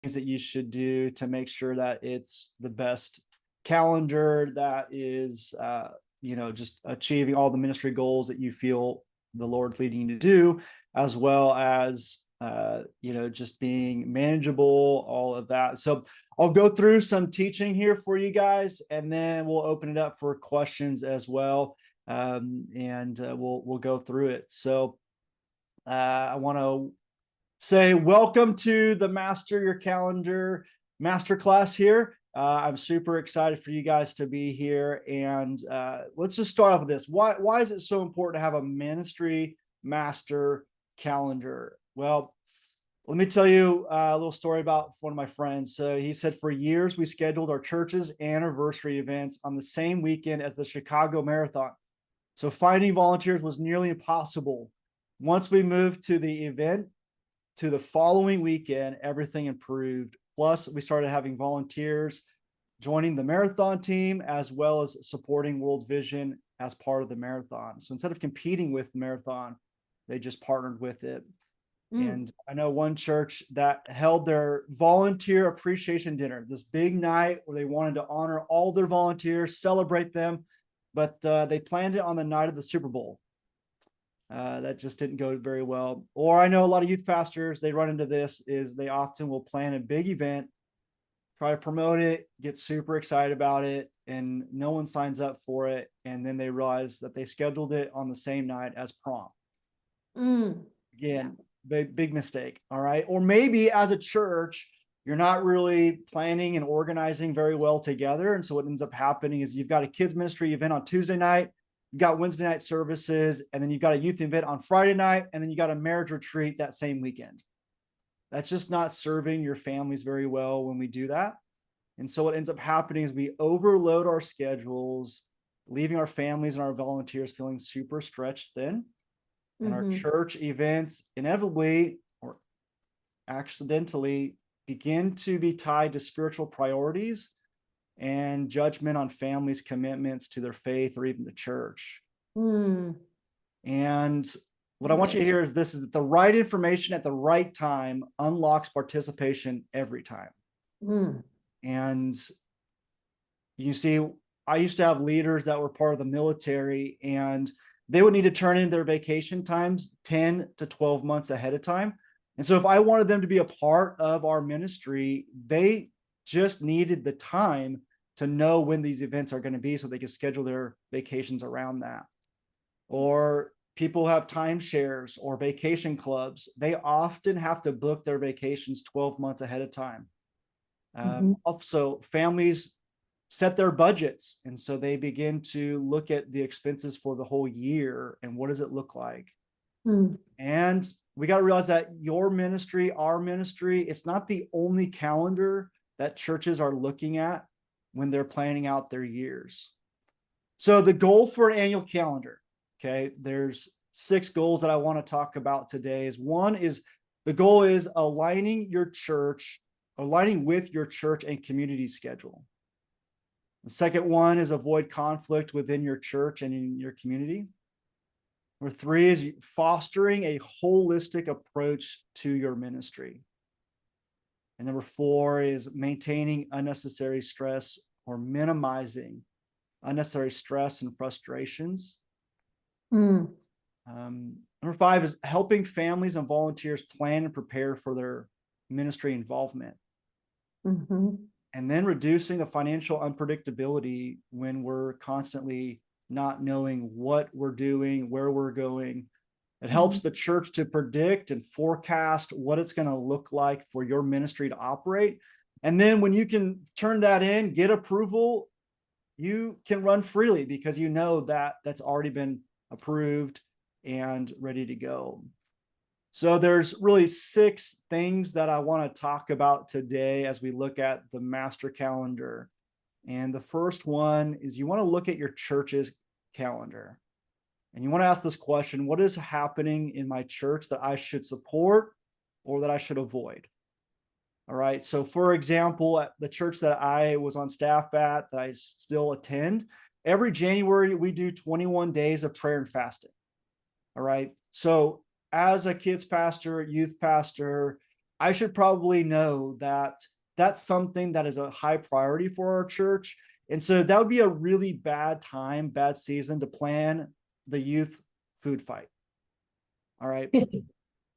that you should do to make sure that it's the best calendar that is, just achieving all the ministry goals that you feel the Lord's leading you to do, as well as, just being manageable, all of that. So I'll go through some teaching here for you guys, and then we'll open it up for questions as well. And we'll go through it. So I want to say welcome to the Master Your Calendar Masterclass here. I'm super excited for you guys to be here. And let's just start off with this. Why is it so important to have a ministry master calendar? Well, let me tell you a little story about one of my friends. So he said, for years, we scheduled our church's anniversary events on the same weekend as the Chicago Marathon. So finding volunteers was nearly impossible. Once we moved to the event, to the following weekend, everything improved. Plus, we started having volunteers joining the marathon team, as well as supporting World Vision as part of the marathon. So instead of competing with the marathon, they just partnered with it. And I know one church that held their volunteer appreciation dinner, this big night where they wanted to honor all their volunteers, celebrate them, but they planned it on the night of the Super Bowl. That just didn't go very well. Or I know a lot of youth pastors, they run into this, is they often will plan a big event, try to promote it, get super excited about it, and no one signs up for it. And then they realize that they scheduled it on the same night as prom. Again, big mistake. All right. Or maybe as a church, you're not really planning and organizing very well together. And so what ends up happening is you've got a kids ministry event on Tuesday night, you've got Wednesday night services, and then you've got a youth event on Friday night, and then you got a marriage retreat that same weekend. That's just not serving your families very well when we do that. And so what ends up happening is we overload our schedules, leaving our families and our volunteers feeling super stretched thin. And our church events inevitably or accidentally begin to be tied to spiritual priorities and judgment on families' commitments to their faith or even the church. And what I want you to hear is this, is that the right information at the right time unlocks participation every time. And you see, I used to have leaders that were part of the military, and they would need to turn in their vacation times 10 to 12 months ahead of time. And so if I wanted them to be a part of our ministry, they just needed the time to know when these events are going to be so they could schedule their vacations around that. Or people have timeshares or vacation clubs. They often have to book their vacations 12 months ahead of time. Also, families set their budgets. And so they begin to look at the expenses for the whole year and what does it look like? And we got to realize that your ministry, our ministry, it's not the only calendar that churches are looking at when they're planning out their years. So the goal for an annual calendar, okay, there's 6 goals that I want to talk about today. Is one is the goal is aligning with your church and community schedule. The second one is avoid conflict within your church and in your community. Number 3 is fostering a holistic approach to your ministry. And number 4 is maintaining unnecessary stress or minimizing unnecessary stress and frustrations. Number 5 is helping families and volunteers plan and prepare for their ministry involvement. And then reducing the financial unpredictability when we're constantly not knowing what we're doing, where we're going. It helps the church to predict and forecast what it's going to look like for your ministry to operate. And then when you can turn that in, get approval, you can run freely because you know that that's already been approved and ready to go. So there's really 6 things that I want to talk about today as we look at the master calendar. And the first one is you want to look at your church's calendar. And you want to ask this question: what is happening in my church that I should support or that I should avoid? All right. So for example, at the church that I was on staff at, that I still attend, every January we do 21 days of prayer and fasting. All right. So as a kids pastor, youth pastor, I should probably know that that's something that is a high priority for our church. And so that would be a really bad time, bad season to plan the youth food fight. All right.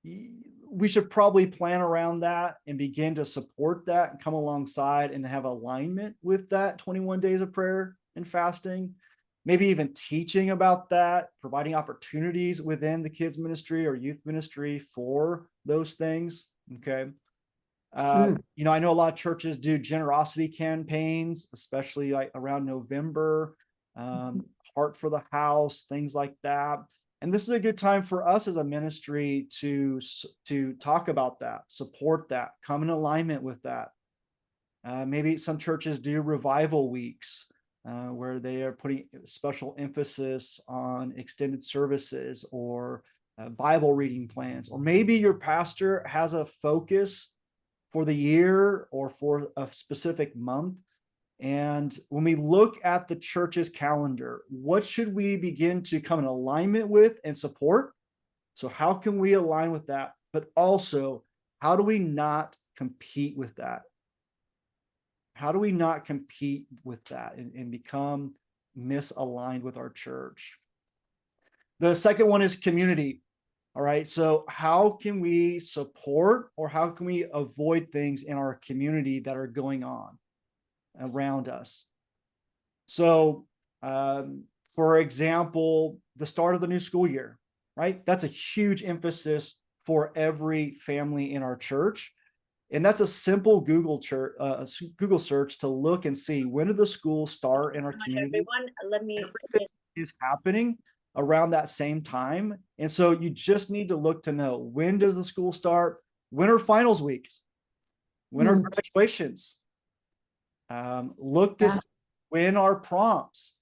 We should probably plan around that and begin to support that and come alongside and have alignment with that 21 days of prayer and fasting. Maybe even teaching about that, providing opportunities within the kids ministry or youth ministry for those things. Okay. You know, I know a lot of churches do generosity campaigns, especially like around November, Heart for the House, things like that. And this is a good time for us as a ministry to talk about that, support that, come in alignment with that. Maybe some churches do revival weeks where they are putting special emphasis on extended services or Bible reading plans. Or maybe your pastor has a focus for the year or for a specific month. And when we look at the church's calendar, what should we begin to come in alignment with and support? So how can we align with that? But also, how do we not compete with that? How do we not compete with that and become misaligned with our church? The second one is community. All right. So how can we support or how can we avoid things in our community that are going on around us? So, for example, the start of the new school year, right? That's a huge emphasis for every family in our church. And that's a simple Google search to look and see when did the school start in our community. Everyone, let me. Everything is happening around that same time. And so you just need to look to know, when does the school start? When are finals week? When are graduations? Look to see when are prompts?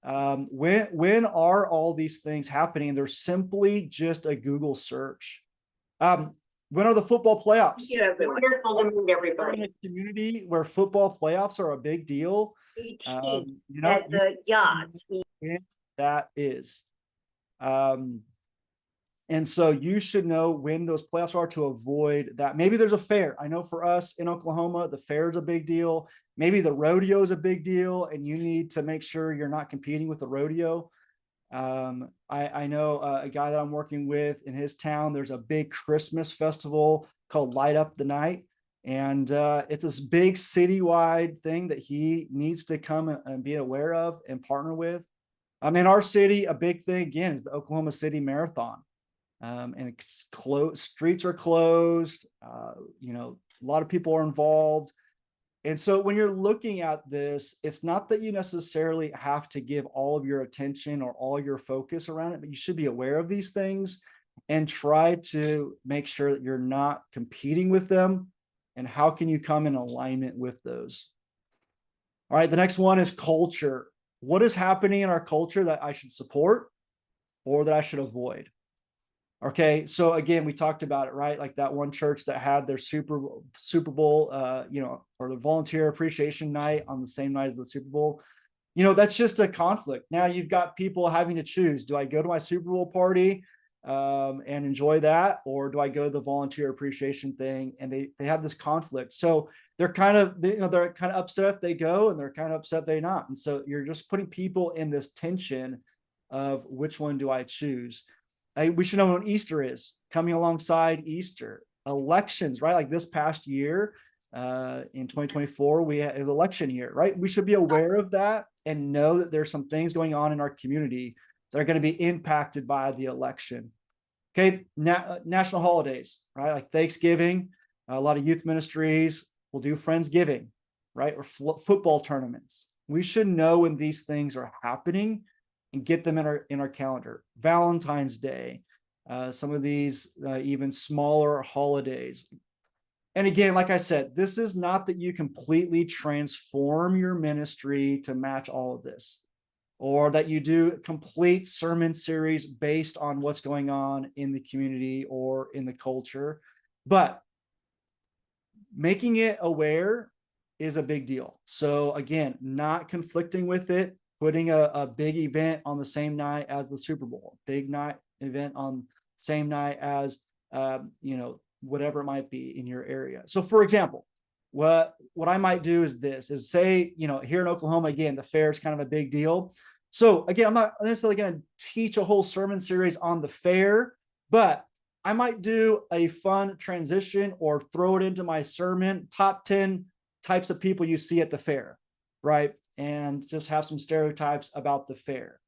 When are all these things happening? They're simply just a Google search. When are the football playoffs? Yeah, wonderful to meet everybody. In a community where football playoffs are a big deal, you know, at the yacht. That is. And so you should know when those playoffs are to avoid that. Maybe there's a fair. I know for us in Oklahoma, the fair is a big deal. Maybe the rodeo is a big deal, and you need to make sure you're not competing with the rodeo. I know a guy that I'm working with in his town. There's a big Christmas festival called Light Up the Night. And it's this big citywide thing that he needs to come and be aware of and partner with. In our city, a big thing again is the Oklahoma City Marathon. And it's closed, streets are closed. You know, a lot of people are involved. And so when you're looking at this, it's not that you necessarily have to give all of your attention or all your focus around it, but you should be aware of these things and try to make sure that you're not competing with them. And how can you come in alignment with those? All right, the next one is culture. What is happening in our culture that I should support or that I should avoid? Okay, so again, we talked about it, right? Like that one church that had their Super Bowl, you know, or the volunteer appreciation night on the same night as the Super Bowl. You know, that's just a conflict. Now you've got people having to choose: do I go to my Super Bowl party and enjoy that, or do I go to the volunteer appreciation thing? And they have this conflict. So they're kind of upset if they go, and they're kind of upset they not. And so you're just putting people in this tension of which one do I choose. We should know when Easter is coming alongside Easter. Elections, right? Like this past year, in 2024, we had an election year, right? We should be aware of that and know that there's some things going on in our community that are going to be impacted by the election. Okay, national holidays, right? Like Thanksgiving, a lot of youth ministries will do Friendsgiving, right? Or football tournaments. We should know when these things are happening and get them in our calendar. Valentine's Day, some of these even smaller holidays. And again, like I said, this is not that you completely transform your ministry to match all of this, or that you do a complete sermon series based on what's going on in the community or in the culture. But making it aware is a big deal. So again, not conflicting with it, putting a big event on the same night as the Super Bowl, big night event on same night as, you know, whatever it might be in your area. So for example, what I might do is this, is say, here in Oklahoma, again, the fair is kind of a big deal. So again, I'm not necessarily going to teach a whole sermon series on the fair, but I might do a fun transition or throw it into my sermon, top 10 types of people you see at the fair, right? And just have some stereotypes about the fair.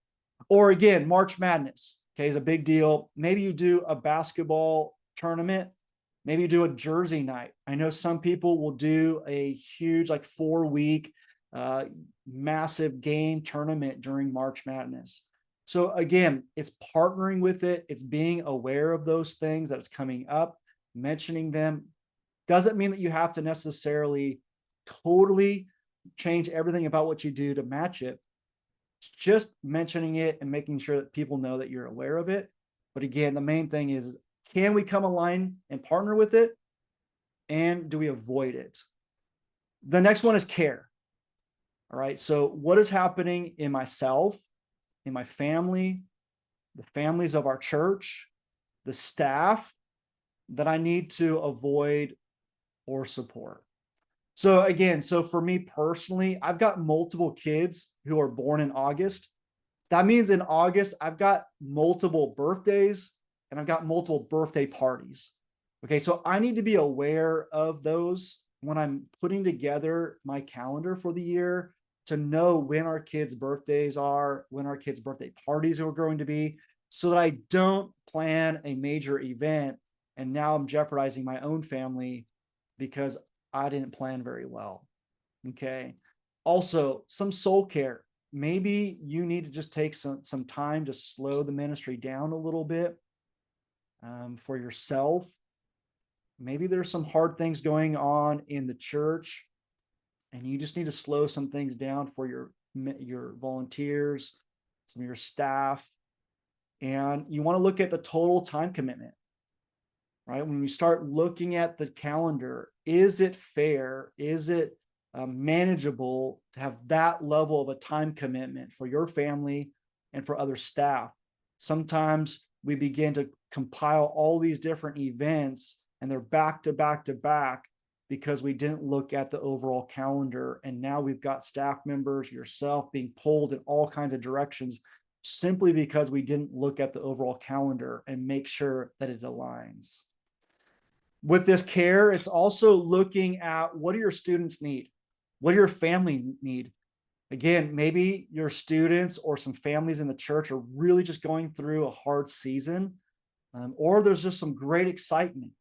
Or again, March Madness, okay, is a big deal. Maybe you do a basketball tournament. Maybe you do a jersey night. I know some people will do a huge, like 4-week, massive game tournament during March Madness. So again, it's partnering with it. It's being aware of those things that it's coming up, mentioning them. Doesn't mean that you have to necessarily totally change everything about what you do to match it. It's just mentioning it and making sure that people know that you're aware of it. But again, the main thing is, can we come align and partner with it? And do we avoid it? The next one is care. All right. So what is happening in myself, in my family, the families of our church, the staff that I need to avoid or support? So again, so for me personally, I've got multiple kids who are born in August. That means in August, I've got multiple birthdays and I've got multiple birthday parties. Okay, so I need to be aware of those when I'm putting together my calendar for the year, to know when our kids' birthdays are, when our kids' birthday parties are going to be, so that I don't plan a major event and now I'm jeopardizing my own family because I didn't plan very well. Okay. Also, some soul care. Maybe you need to just take some time to slow the ministry down a little bit, for yourself. Maybe there's some hard things going on in the church and you just need to slow some things down for your volunteers, some of your staff. And you want to look at the total time commitment, right? When we start looking at the calendar, is it fair? Is it manageable to have that level of a time commitment for your family and for other staff? Sometimes we begin to compile all these different events and they're back to back to back because we didn't look at the overall calendar. And now we've got staff members, yourself, being pulled in all kinds of directions simply because we didn't look at the overall calendar and make sure that it aligns. With this care, it's also looking at, what do your students need? What do your family need? Again, maybe your students or some families in the church are really just going through a hard season, or there's just some great excitement,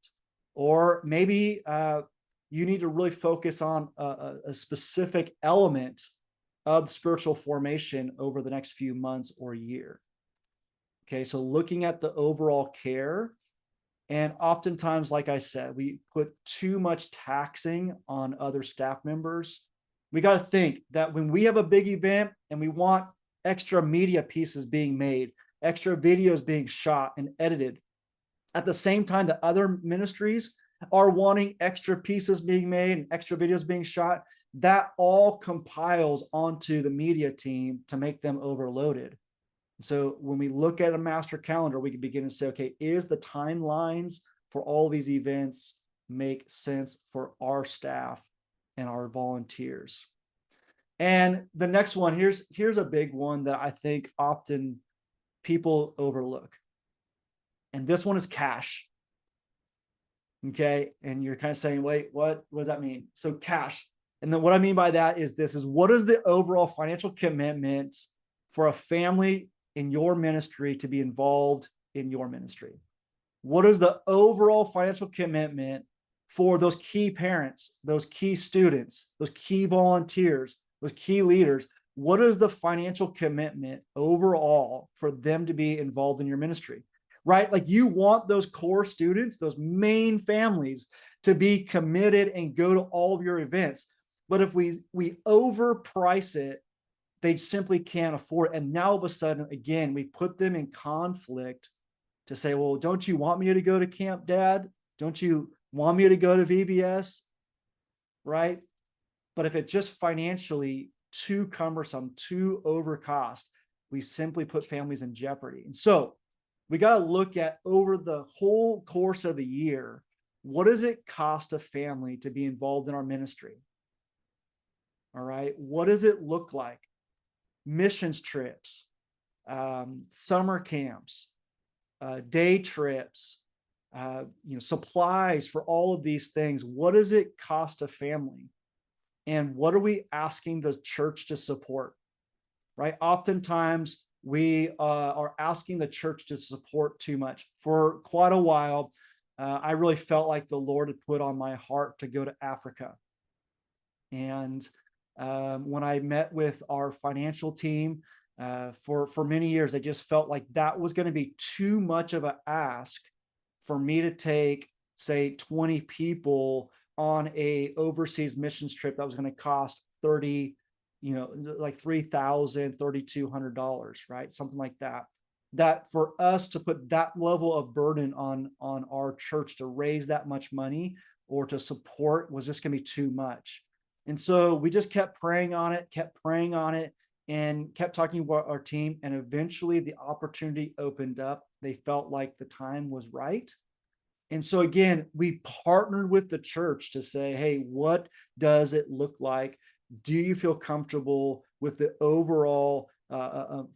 or maybe you need to really focus on a specific element of spiritual formation over the next few months or year. Okay, so looking at the overall care. And oftentimes, like I said, we put too much taxing on other staff members. We got to think that when we have a big event and we want extra media pieces being made, extra videos being shot and edited, at the same time that other ministries are wanting extra pieces being made and extra videos being shot, that all compiles onto the media team to make them overloaded. So when we look at a master calendar, we can begin to say, okay, is the timelines for all these events make sense for our staff and our volunteers? And the next one, here's a big one that I think often people overlook. And this one is cash. Okay. And you're kind of saying, wait, what does that mean? So cash. And then what I mean by that is what is the overall financial commitment for a family in your ministry to be involved in your ministry? What is the overall financial commitment for those key parents, those key students, those key volunteers, those key leaders? What is the financial commitment overall for them to be involved in your ministry? Right? Like, you want those core students, those main families, to be committed and go to all of your events. But if we overprice it, they simply can't afford it. And now all of a sudden, again, we put them in conflict to say, well, don't you want me to go to camp, Dad? Don't you want me to go to VBS? Right? But if it's just financially too cumbersome, too overcost, we simply put families in jeopardy. And so we got to look at, over the whole course of the year, what does it cost a family to be involved in our ministry? All right. What does it look like? Missions trips, summer camps, day trips, supplies for all of these things. What does it cost a family? And what are we asking the church to support? Right? Oftentimes we are asking the church to support too much. For quite a while, I really felt like the Lord had put on my heart to go to Africa. And when I met with our financial team for many years, I just felt like that was going to be too much of an ask for me to take, say, 20 people on a overseas missions trip that was going to cost 30, like $3,000, $3,200, right? Something like that. That for us to put that level of burden on our church to raise that much money or to support was just going to be too much. And so we just kept praying on it, and kept talking about our team. And eventually the opportunity opened up. They felt like the time was right. And so again, we partnered with the church to say, hey, what does it look like? Do you feel comfortable with the overall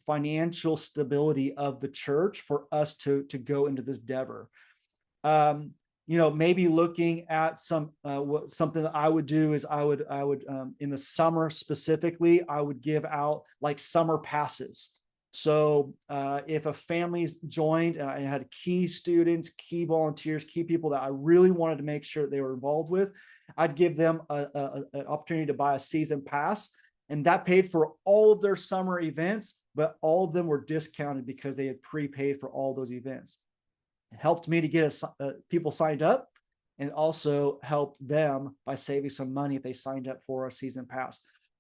financial stability of the church for us to go into this endeavor? Maybe looking at something that I would do is I would in the summer specifically, I would give out like summer passes. So if a family's joined, I had key students, key volunteers, key people that I really wanted to make sure they were involved with, I'd give them an opportunity to buy a season pass, and that paid for all of their summer events, but all of them were discounted because they had prepaid for all those events. It helped me to get people signed up, and also helped them by saving some money if they signed up for a season pass.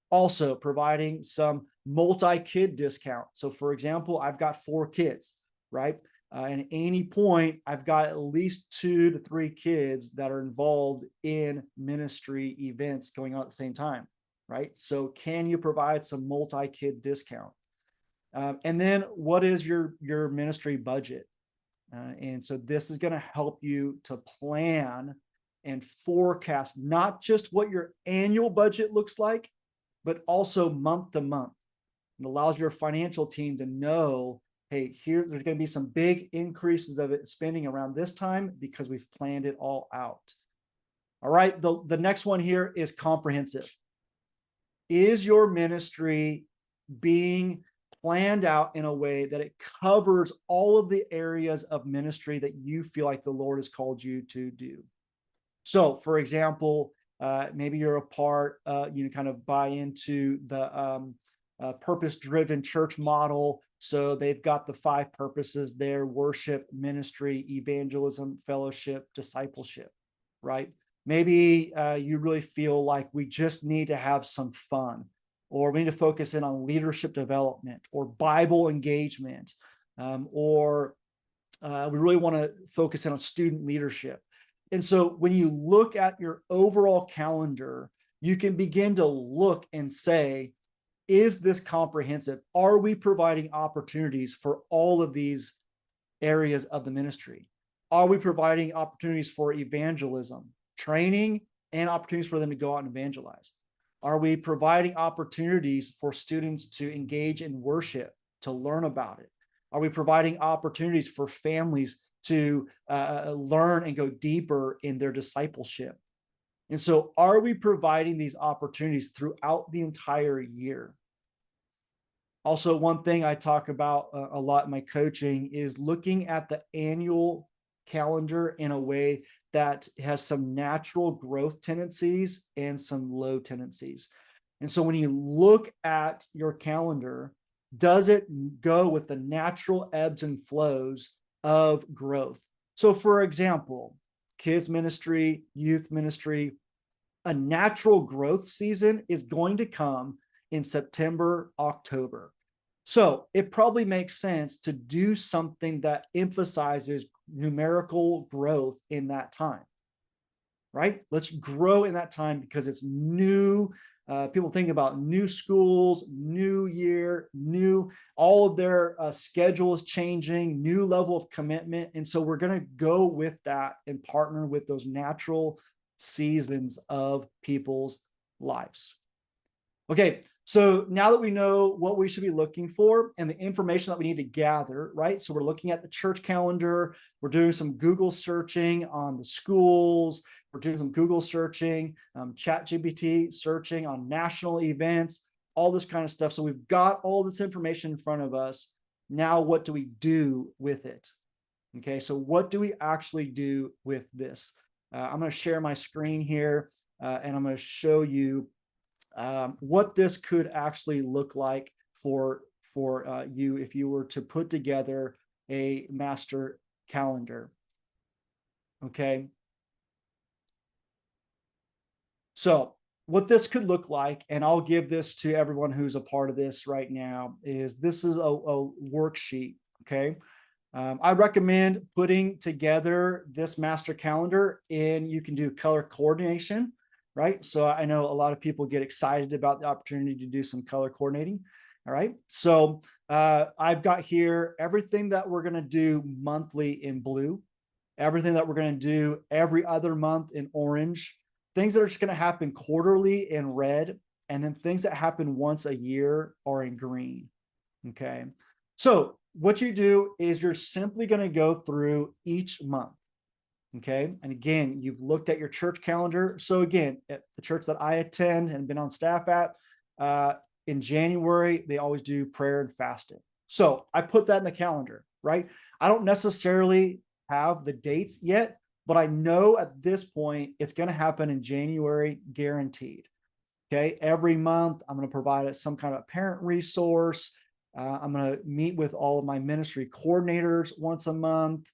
Also providing some multi-kid discount. So for example, I've got 4 kids, right? And at any point, I've got at least 2 to 3 kids that are involved in ministry events going on at the same time, right? So can you provide some multi-kid discount? And then what is your ministry budget? And so this is going to help you to plan and forecast not just what your annual budget looks like, but also month to month. It allows your financial team to know, hey, here there's going to be some big increases of spending around this time because we've planned it all out. All right, the next one here is comprehensive. Is your ministry being planned out in a way that it covers all of the areas of ministry that you feel like the Lord has called you to do? So, for example, maybe you're a part, kind of buy into the purpose-driven church model. So they've got the 5 purposes there: worship, ministry, evangelism, fellowship, discipleship, right? Maybe you really feel like we just need to have some fun, or we need to focus in on leadership development or Bible engagement, or we really want to focus in on student leadership. And so when you look at your overall calendar, you can begin to look and say, is this comprehensive? Are we providing opportunities for all of these areas of the ministry? Are we providing opportunities for evangelism, training, and opportunities for them to go out and evangelize? Are we providing opportunities for students to engage in worship, to learn about it? Are we providing opportunities for families to learn and go deeper in their discipleship? And so are we providing these opportunities throughout the entire year? Also, one thing I talk about a lot in my coaching is looking at the annual calendar in a way that has some natural growth tendencies and some low tendencies. And so when you look at your calendar, does it go with the natural ebbs and flows of growth? So for example, kids ministry, youth ministry, a natural growth season is going to come in September, October. So it probably makes sense to do something that emphasizes numerical growth in that time. right? Let's grow in that time because it's new. People think about new schools, new year, all of their schedule is changing, new level of commitment. And so we're going to go with that and partner with those natural seasons of people's lives. Okay, so now that we know what we should be looking for and the information that we need to gather, right? So we're looking at the church calendar, we're doing some Google searching on the schools, we're doing some Google searching, ChatGPT searching on national events, all this kind of stuff. So we've got all this information in front of us. Now, what do we do with it? Okay, so what do we actually do with this? I'm going to share my screen here and I'm going to show you what this could actually look like for you if you were to put together a master calendar. Okay. So what this could look like, and I'll give this to everyone who's a part of this right now, is this is a worksheet. Okay. I recommend putting together this master calendar, and you can do color coordination, right? So I know a lot of people get excited about the opportunity to do some color coordinating. All right. So I've got here everything that we're going to do monthly in blue, everything that we're going to do every other month in orange, things that are just going to happen quarterly in red, and then things that happen once a year are in green. Okay. So what you do is you're simply going to go through each month. Okay. And again, you've looked at your church calendar. So again, at the church that I attend and been on staff at, in January, they always do prayer and fasting. So I put that in the calendar, right? I don't necessarily have the dates yet, but I know at this point it's going to happen in January, guaranteed. Okay. Every month, I'm going to provide some kind of parent resource. I'm going to meet with all of my ministry coordinators once a month.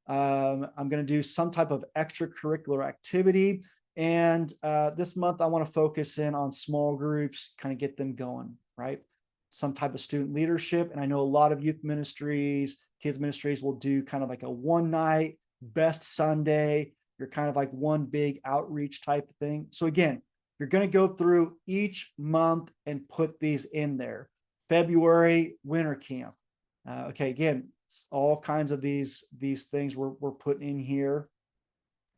I'm going to do some type of extracurricular activity. And this month, I want to focus in on small groups, kind of get them going, right? Some type of student leadership. And I know a lot of youth ministries, kids ministries will do kind of like a one night best Sunday. You're kind of like one big outreach type of thing. So again, you're going to go through each month and put these in there. February, winter camp. Okay, again, all kinds of these things we're putting in here,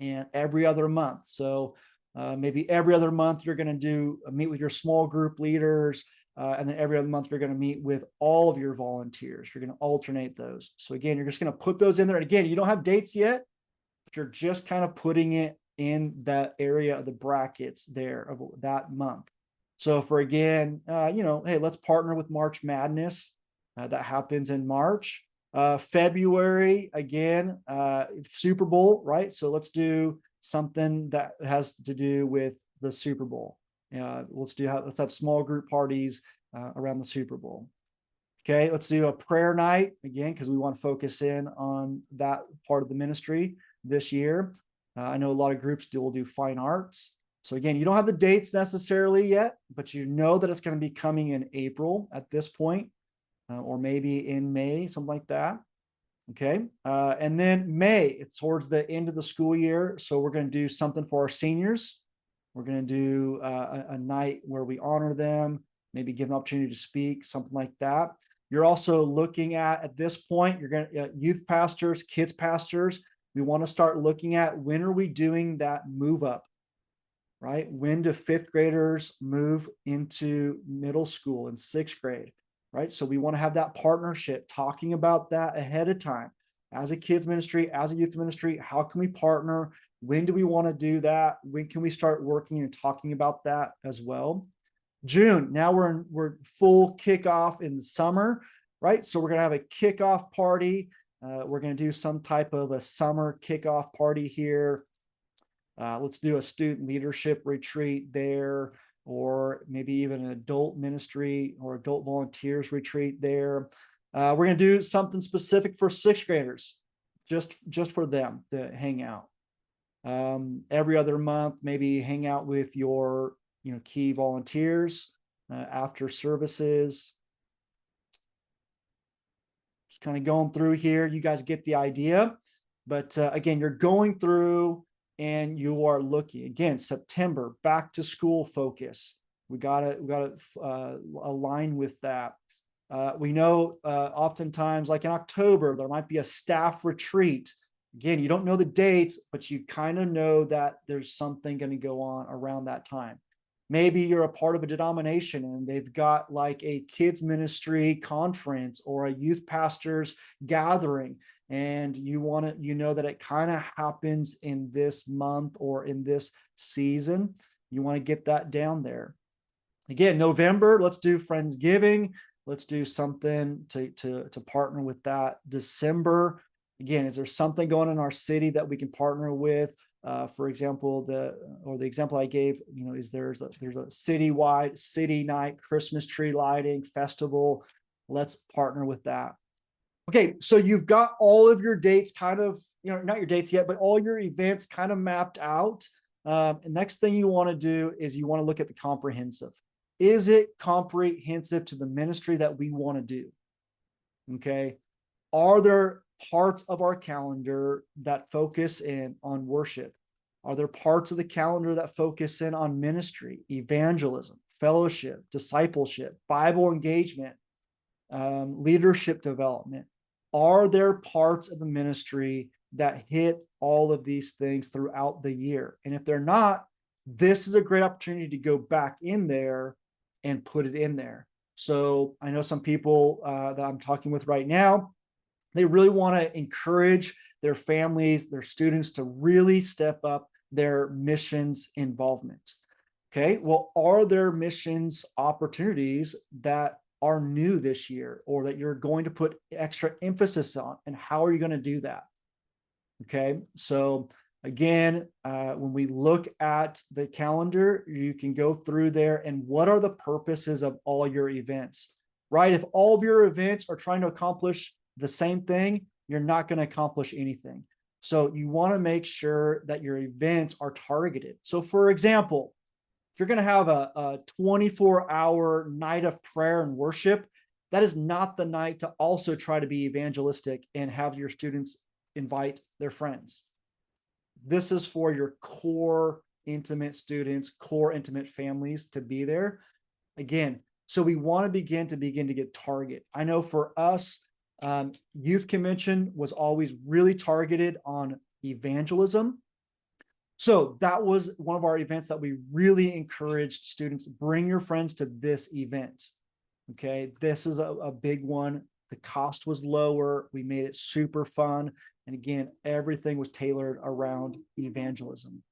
and every other month. So maybe every other month you're going to do meet with your small group leaders, and then every other month you're going to meet with all of your volunteers. You're going to alternate those. So again, you're just going to put those in there. And again, you don't have dates yet, but you're just kind of putting it in that area of the brackets there of that month. So for again, hey, let's partner with March Madness. That happens in March. February, again, Super Bowl, right? So let's do something that has to do with the Super Bowl. Let's have small group parties around the Super Bowl. Okay, let's do a prayer night again, because we want to focus in on that part of the ministry this year. I know a lot of groups will do fine arts. So again, you don't have the dates necessarily yet, but you know that it's going to be coming in April at this point, or maybe in May, something like that. Okay. And then May, it's towards the end of the school year. So we're going to do something for our seniors. We're going to do a night where we honor them, maybe give an opportunity to speak, something like that. You're also looking at this point, you're going to youth pastors, kids pastors. We want to start looking at when are we doing that move up, right? When do fifth graders move into middle school and sixth grade, right? So we want to have that partnership, talking about that ahead of time. As a kids ministry, as a youth ministry, how can we partner? When do we want to do that? When can we start working and talking about that as well? June, now we're full kickoff in the summer, right? So we're going to have a kickoff party. We're going to do some type of a summer kickoff party here. Let's do a student leadership retreat there, or maybe even an adult ministry or adult volunteers retreat there. We're going to do something specific for sixth graders, just for them to hang out. Every other month, maybe hang out with your key volunteers after services. Just kind of going through here. You guys get the idea. But again, you're going through and you are looking again, September, back to school focus. We gotta align with that. We know oftentimes, like in October, there might be a staff retreat. Again, you don't know the dates, but you kind of know that there's something going to go on around that time. Maybe you're a part of a denomination and they've got like a kids ministry conference or a youth pastors gathering, and you want to, you know that it kind of happens in this month or in this season. You want to get that down there. Again, November, let's do Friendsgiving. Let's do something to partner with that. December, again, is there something going on in our city that we can partner with? For example, the example I gave, you know, is there's a citywide city night Christmas tree lighting festival. Let's partner with that. Okay, so you've got all of your dates kind of, you know, not your dates yet, but all your events kind of mapped out. And next thing you want to do is you want to look at the comprehensive. Is it comprehensive to the ministry that we want to do? Okay. Are there parts of our calendar that focus in on worship? Are there parts of the calendar that focus in on ministry, evangelism, fellowship, discipleship, Bible engagement, leadership development? Are there parts of the ministry that hit all of these things throughout the year? And if they're not, this is a great opportunity to go back in there and put it in there. So I know some people that I'm talking with right now, they really want to encourage their families, their students to really step up their missions involvement. Okay, well, are there missions opportunities that are new this year or that you're going to put extra emphasis on, and how are you going to do that? Okay, so again, when we look at the calendar, you can go through there and what are the purposes of all your events, right? If all of your events are trying to accomplish the same thing, you're not going to accomplish anything. So you want to make sure that your events are targeted. So for example, if you're going to have a 24-hour night of prayer and worship, that is not the night to also try to be evangelistic and have your students invite their friends. This is for your core intimate students, core intimate families to be there. Again, so we want to begin to get target. I know for us, youth convention was always really targeted on evangelism. So that was one of our events that we really encouraged students, bring your friends to this event. Okay, this is a big one. The cost was lower. We made it super fun. And again, everything was tailored around evangelism.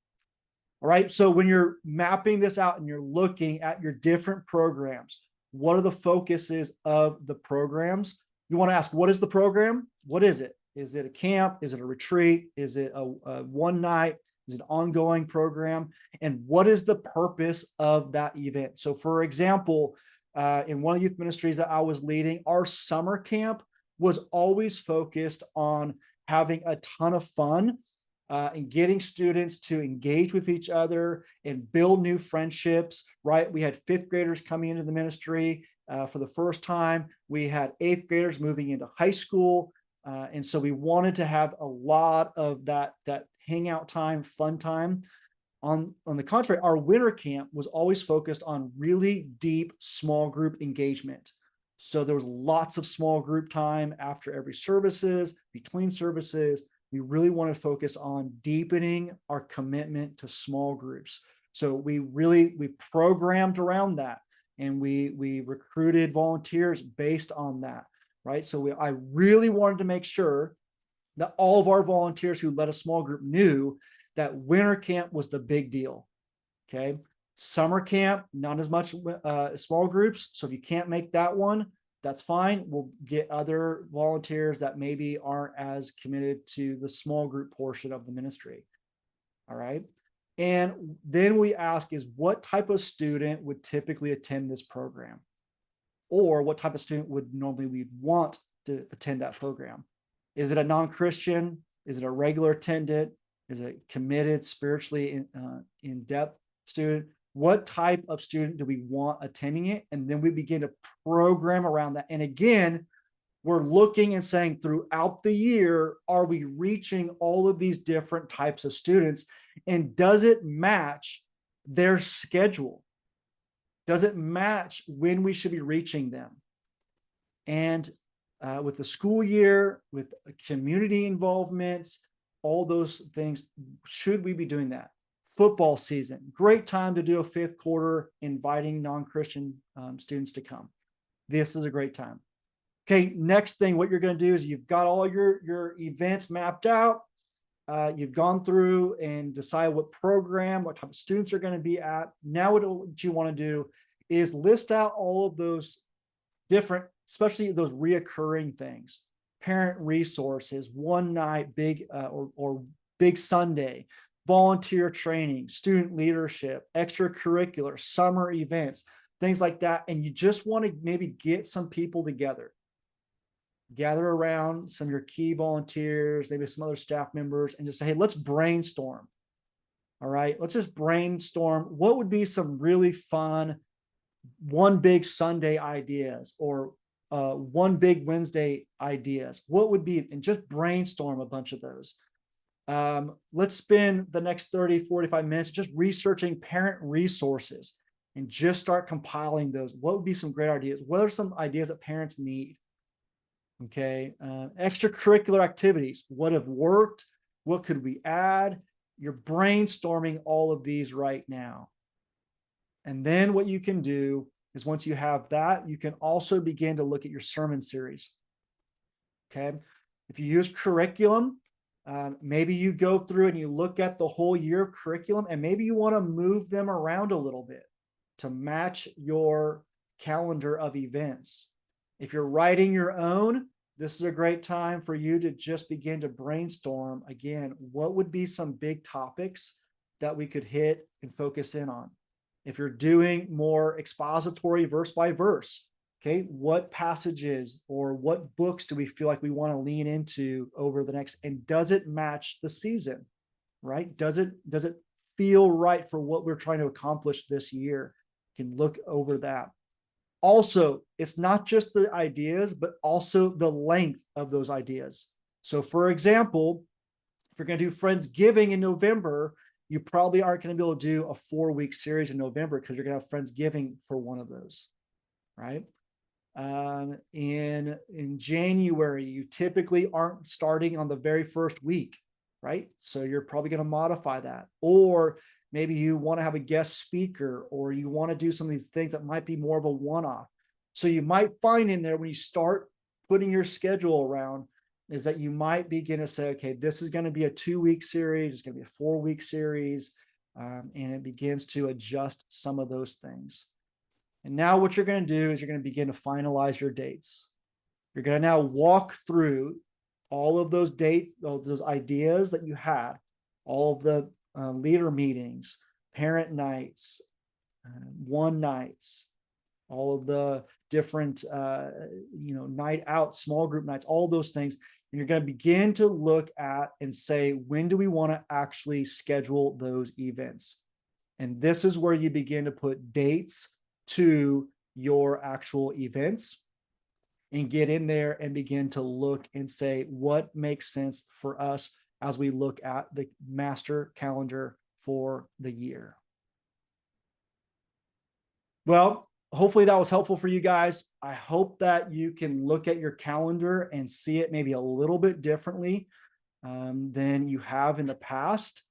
All right, so when you're mapping this out and you're looking at your different programs, what are the focuses of the programs? You want to ask, what is the program? What is it? Is it a camp? Is it a retreat? Is it a one night? Is it an ongoing program? And what is the purpose of that event? So for example, in one of the youth ministries that I was leading, our summer camp was always focused on having a ton of fun and getting students to engage with each other and build new friendships, right? We had fifth graders coming into the ministry for the first time. We had eighth graders moving into high school. And so we wanted to have a lot of that hangout time, fun time. On the contrary, our winter camp was always focused on really deep small group engagement. So there was lots of small group time after every services, between services. We really want to focus on deepening our commitment to small groups. So we programmed around that, and we recruited volunteers based on that, right? So I really wanted to make sure that all of our volunteers who led a small group knew that winter camp was the big deal. Okay. Summer camp, not as much small groups. So if you can't make that one, that's fine. We'll get other volunteers that maybe aren't as committed to the small group portion of the ministry. All right. And then we ask is what type of student would typically attend this program? Or what type of student would normally we'd want to attend that program? Is it a non-Christian? Is it a regular attendant? Is it committed, spiritually in-depth student? What type of student do we want attending it? And then we begin to program around that. And again, we're looking and saying throughout the year, are we reaching all of these different types of students? And does it match their schedule? Does it match when we should be reaching them? And with the school year, with community involvement, all those things, should we be doing that? Football season, great time to do a fifth quarter, inviting non-Christian students to come. This is a great time. Okay, next thing, what you're going to do is you've got all your events mapped out. You've gone through and decided what program, what type of students are going to be at. Now what you want to do is list out all of those different, especially those reoccurring things, parent resources, one night, big or big Sunday, volunteer training, student leadership, extracurricular, summer events, things like that. And you just want to maybe get some people together, gather around some of your key volunteers, maybe some other staff members, and just say, hey, let's brainstorm. All right, let's just brainstorm what would be some really fun one big Sunday ideas, or one big Wednesday ideas. What would be, and just brainstorm a bunch of those. Let's spend the next 30, 45 minutes just researching parent resources and just start compiling those. What would be some great ideas? What are some ideas that parents need? Okay, extracurricular activities. What have worked? What could we add? You're brainstorming all of these right now. And then what you can do is, once you have that, you can also begin to look at your sermon series. Okay, if you use curriculum, maybe you go through and you look at the whole year of curriculum, and maybe you want to move them around a little bit to match your calendar of events. If you're writing your own, this is a great time for you to just begin to brainstorm again, what would be some big topics that we could hit and focus in on. If you're doing more expository verse by verse, okay, what passages or what books do we feel like we want to lean into over the next, and does it match the season, right? Does it feel right for what we're trying to accomplish this year? You can look over that. Also, it's not just the ideas, but also the length of those ideas. So for example, if you're going to do Friendsgiving in November, you probably aren't going to be able to do a 4-week series in November, because you're going to have Friendsgiving for one of those, right? In January, you typically aren't starting on the very first week, right? So you're probably going to modify that. Or maybe you want to have a guest speaker, or you want to do some of these things that might be more of a one-off. So you might find in there, when you start putting your schedule around, is that you might begin to say, okay, this is going to be a 2-week series, it's going to be a 4-week series, and it begins to adjust some of those things. And now what you're going to do is you're going to begin to finalize your dates. You're going to now walk through all of those dates, all those ideas that you had, all of the leader meetings, parent nights, one nights, all of the different, night out, small group nights, all those things. And you're going to begin to look at and say, when do we want to actually schedule those events? And this is where you begin to put dates to your actual events and get in there and begin to look and say, what makes sense for us as we look at the master calendar for the year. Well, hopefully that was helpful for you guys. I hope that you can look at your calendar and see it maybe a little bit differently than you have in the past.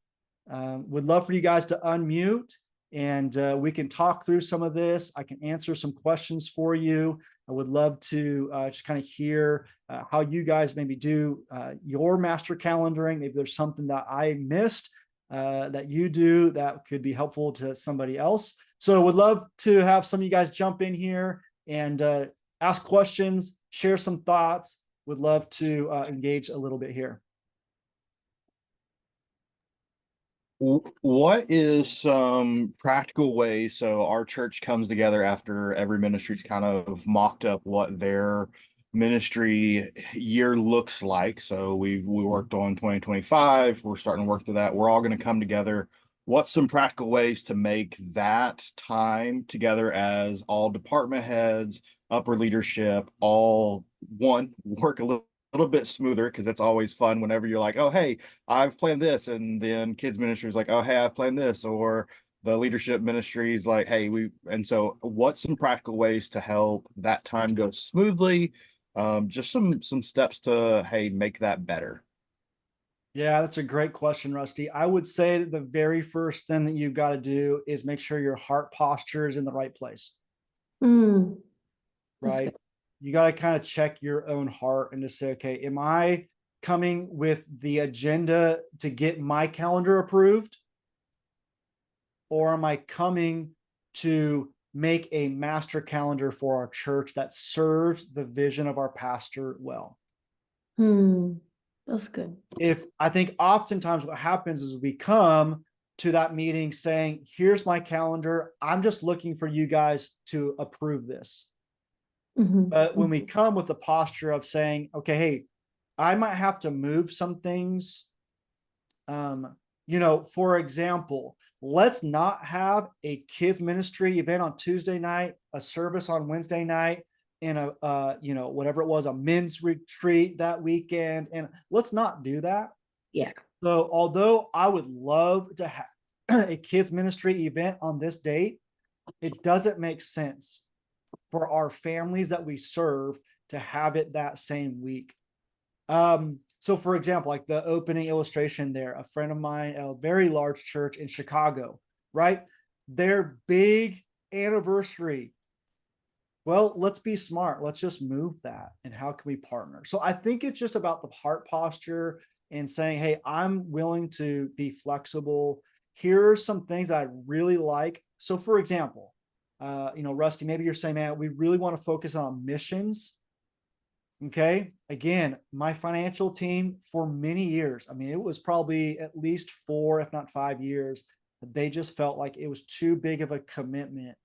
Would love for you guys to unmute, and we can talk through some of this. I can answer some questions for you. I would love to just kind of hear how you guys maybe do your master calendaring. Maybe there's something that I missed that you do that could be helpful to somebody else. So would love to have some of you guys jump in here and ask questions, share some thoughts. Would love to engage a little bit here. What is some practical ways? So our church comes together after every ministry's kind of mocked up what their ministry year looks like. So we worked on 2025. We're starting to work through that. We're all going to come together. What's some practical ways to make that time together as all department heads, upper leadership, all work a little little bit smoother because it's always fun whenever you're like, oh, hey, I've planned this. And then kids ministry is like, oh, hey, I've planned this. Or the leadership ministry is like, hey, and so what's some practical ways to help that time go smoothly? Just some steps to, hey, make that better. Yeah, that's a great question, Rusty. I would say that the very first thing that you've got to do is make sure your heart posture is in the right place, Mm, that's right? good. You got to kind of check your own heart and just say, okay, am I coming with the agenda to get my calendar approved? Or am I coming to make a master calendar for our church that serves the vision of our pastor well? That's good. If I think oftentimes what happens is we come to that meeting saying, here's my calendar. I'm just looking for you guys to approve this. But when we come with the posture of saying, okay, hey, I might have to move some things. For example, let's not have a kids ministry event on Tuesday night, a service on Wednesday night, and whatever it was, a men's retreat that weekend. And let's not do that. Yeah. So although I would love to have a kids ministry event on this date, it doesn't make sense for our families that we serve to have it that same week. So for example, like the opening illustration there, a friend of mine at a very large church in Chicago, right? Their big anniversary. Well, let's be smart. Let's just move that. And how can we partner? So I think it's just about the heart posture and saying, hey, I'm willing to be flexible. Here are some things I really like. So for example, Rusty, maybe you're saying, man, we really want to focus on missions. Okay. Again, my financial team for many years, I mean, it was probably at least 4, if not 5 years, they just felt like it was too big of a commitment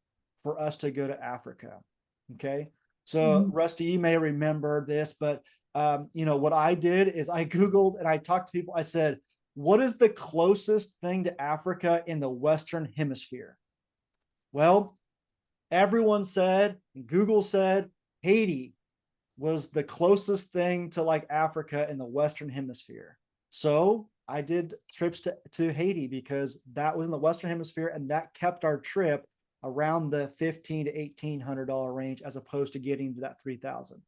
for us to go to Africa. Okay. So Rusty, you may remember this, but what I did is I Googled and I talked to people. I said, what is the closest thing to Africa in the Western hemisphere? Well, everyone said, Google said Haiti was the closest thing to like Africa in the Western hemisphere. So I did trips to Haiti because that was in the Western hemisphere and that kept our trip around the $1,500 to $1,800 range as opposed to getting to that 3,000.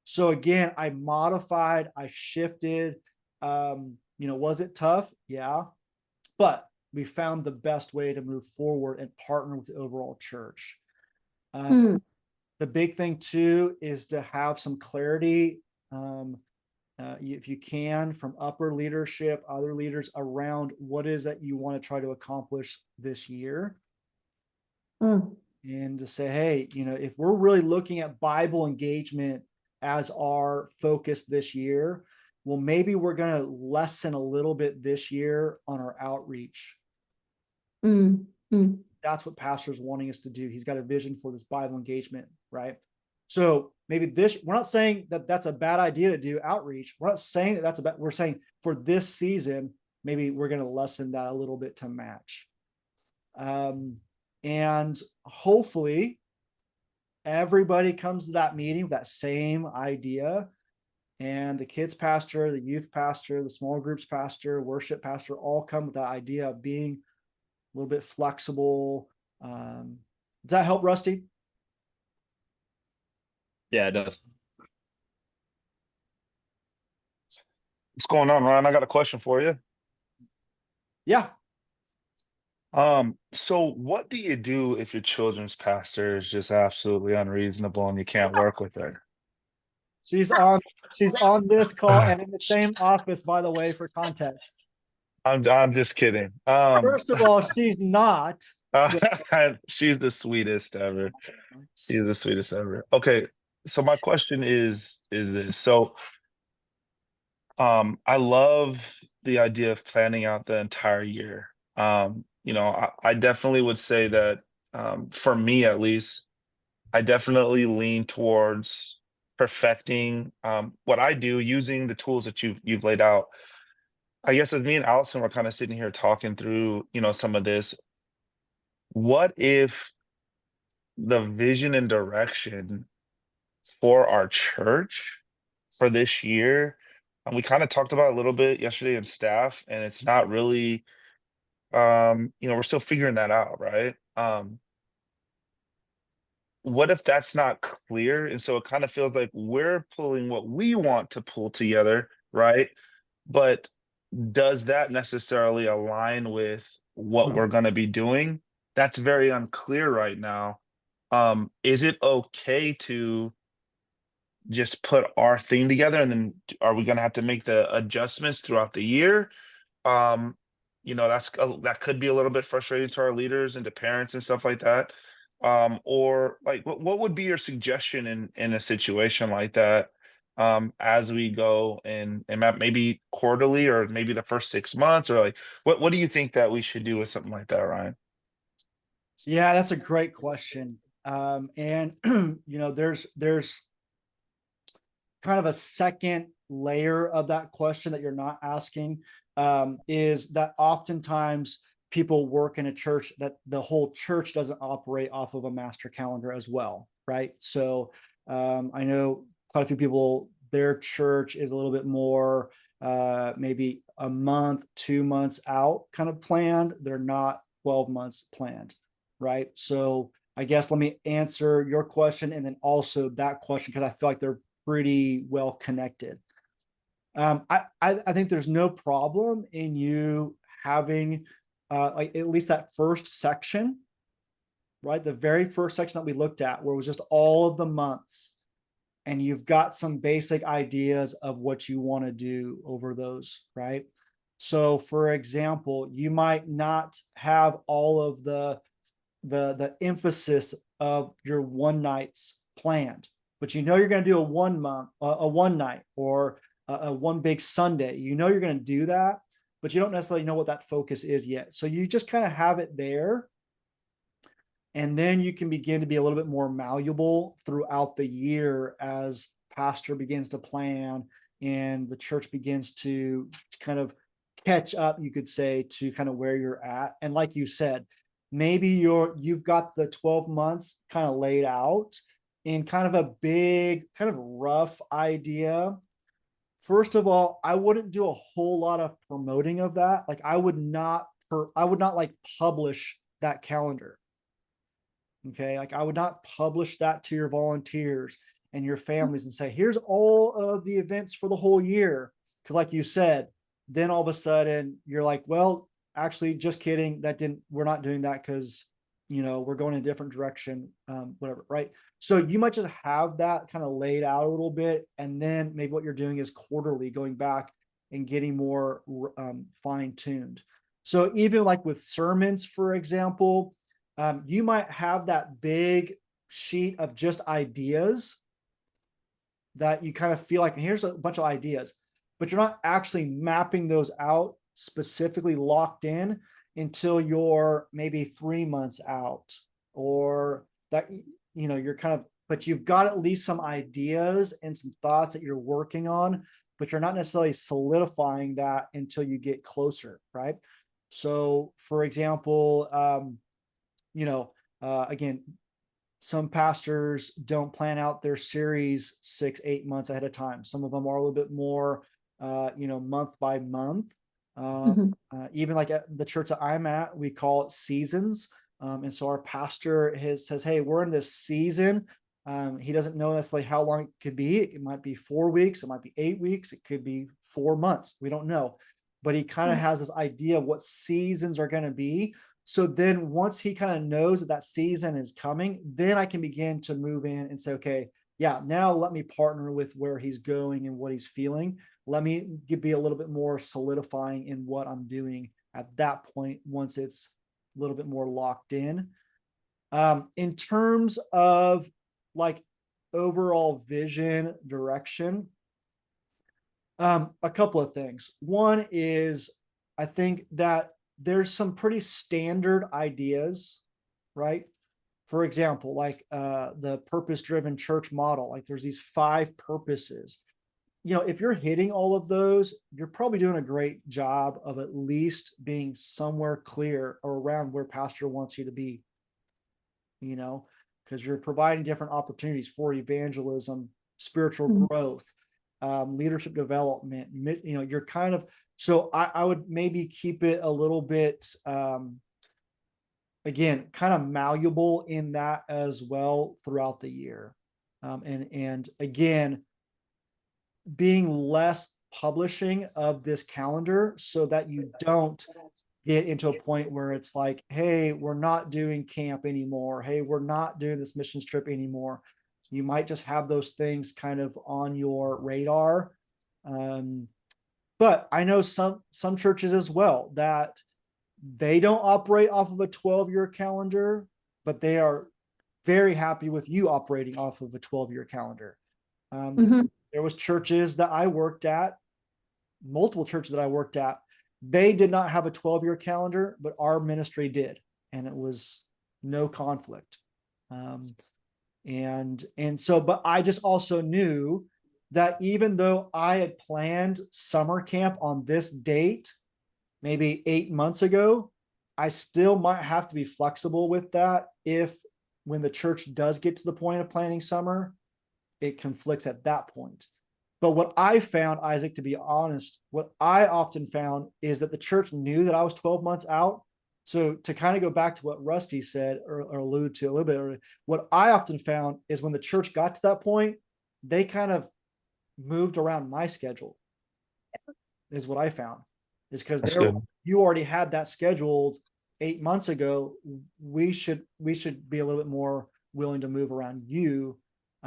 So again, I modified, I shifted. Was it tough? Yeah, but we found the best way to move forward and partner with the overall church. The big thing too is to have some clarity, if you can, from upper leadership, other leaders around what is that you want to try to accomplish this year. And to say, hey, if we're really looking at Bible engagement as our focus this year, well, maybe we're going to lessen a little bit this year on our outreach. That's what pastor's wanting us to do. He's got a vision for this Bible engagement, right? So maybe we're not saying that that's a bad idea to do outreach. We're not saying that that's we're saying for this season, maybe we're going to lessen that a little bit to match. And hopefully everybody comes to that meeting with that same idea. And the kids pastor, the youth pastor, the small groups pastor, worship pastor, all come with that idea of being a little bit flexible. Does that help, Rusty? Yeah, it does. What's going on, Ryan? I got a question for you. Yeah. So what do you do if your children's pastor is just absolutely unreasonable and you can't work with her? She's on this call and in the same office, by the way, for context. I'm just kidding. First of all, she's not. So. She's the sweetest ever. She's the sweetest ever. Okay, so my question is this. So I love the idea of planning out the entire year. I definitely would say that for me at least, I definitely lean towards perfecting what I do using the tools that you've laid out. I guess as me and Allison were kind of sitting here talking through, some of this, what if the vision and direction for our church for this year, and we kind of talked about it a little bit yesterday in staff, and it's not really, we're still figuring that out, right? What if that's not clear? And so it kind of feels like we're pulling what we want to pull together, right? But does that necessarily align with what we're going to be doing? That's very unclear right now. Is it okay to just put our thing together, and then are we going to have to make the adjustments throughout the year? Um, that could be a little bit frustrating to our leaders and to parents and stuff like that. Or like, what would be your suggestion in a situation like that? As we go and maybe quarterly, or maybe the first 6 months, or like, what do you think that we should do with something like that, Ryan? Yeah, that's a great question. And there's kind of a second layer of that question that you're not asking, is that oftentimes people work in a church that the whole church doesn't operate off of a master calendar as well, right? So I know quite a few people, their church is a little bit more maybe a month, 2 months out kind of planned. They're not 12 months planned, right? So I guess let me answer your question and then also that question, because I feel like they're pretty well connected. I think there's no problem in you having like at least that first section, right? The very first section that we looked at, where it was just all of the months, and you've got some basic ideas of what you want to do over those, right? So, for example, you might not have all of the emphasis of your one nights planned, but you know you're going to do a 1 month, a one night, or a one big Sunday. You know you're going to do that, but you don't necessarily know what that focus is yet. So you just kind of have it there, and then you can begin to be a little bit more malleable throughout the year as pastor begins to plan and the church begins to kind of catch up, you could say, to kind of where you're at. And like you said, maybe you've got the 12 months kind of laid out in kind of a big, kind of rough idea. First of all, I wouldn't do a whole lot of promoting of that. Like I would not like publish that calendar. Okay. Like I would not publish that to your volunteers and your families and say, here's all of the events for the whole year. Cause like you said, then all of a sudden you're like, well, actually just kidding. We're not doing that because, we're going in a different direction, whatever. Right. So you might just have that kind of laid out a little bit. And then maybe what you're doing is quarterly going back and getting more fine tuned. So even like with sermons, for example, you might have that big sheet of just ideas that you kind of feel like, here's a bunch of ideas, but you're not actually mapping those out specifically locked in until you're maybe 3 months out, or that, you're kind of, but you've got at least some ideas and some thoughts that you're working on, but you're not necessarily solidifying that until you get closer. Right. So for example, again, some pastors don't plan out their series 6-8 months ahead of time. Some of them are a little bit more, month by month. Even like at the church that I'm at, we call it seasons. And so our pastor says, hey, we're in this season. He doesn't know necessarily how long it could be. It might be 4 weeks. It might be 8 weeks. It could be 4 months. We don't know. But he kind of has this idea of what seasons are going to be. So then once he kind of knows that season is coming, then I can begin to move in and say, okay, yeah, now let me partner with where he's going and what he's feeling. Let me be a little bit more solidifying in what I'm doing at that point once it's a little bit more locked in. In terms of like overall vision, direction, a couple of things. One is I think that there's some pretty standard ideas, right? For example, like the purpose-driven church model, like there's these 5 purposes. If you're hitting all of those, you're probably doing a great job of at least being somewhere clear or around where pastor wants you to be, because you're providing different opportunities for evangelism, spiritual growth. leadership development, you're kind of, so I would maybe keep it a little bit, again, kind of malleable in that as well throughout the year. And again, being less publishing of this calendar so that you don't get into a point where it's like, hey, we're not doing camp anymore. Hey, we're not doing this mission trip anymore. You might just have those things kind of on your radar. But I know some churches as well that they don't operate off of a 12-year calendar, but they are very happy with you operating off of a 12-year calendar. There was churches that I worked at, multiple churches that I worked at, they did not have a 12-year calendar, but our ministry did, and it was no conflict. And so, but I just also knew that even though I had planned summer camp on this date, maybe 8 months ago, I still might have to be flexible with that if when the church does get to the point of planning summer, it conflicts at that point. But what I found, Isaac, to be honest, what I often found is that the church knew that I was 12 months out. So to kind of go back to what Rusty said or allude to a little bit earlier, what I often found is when the church got to that point, they kind of moved around my schedule, is what I found. Is because you already had that scheduled 8 months ago. We should be a little bit more willing to move around you.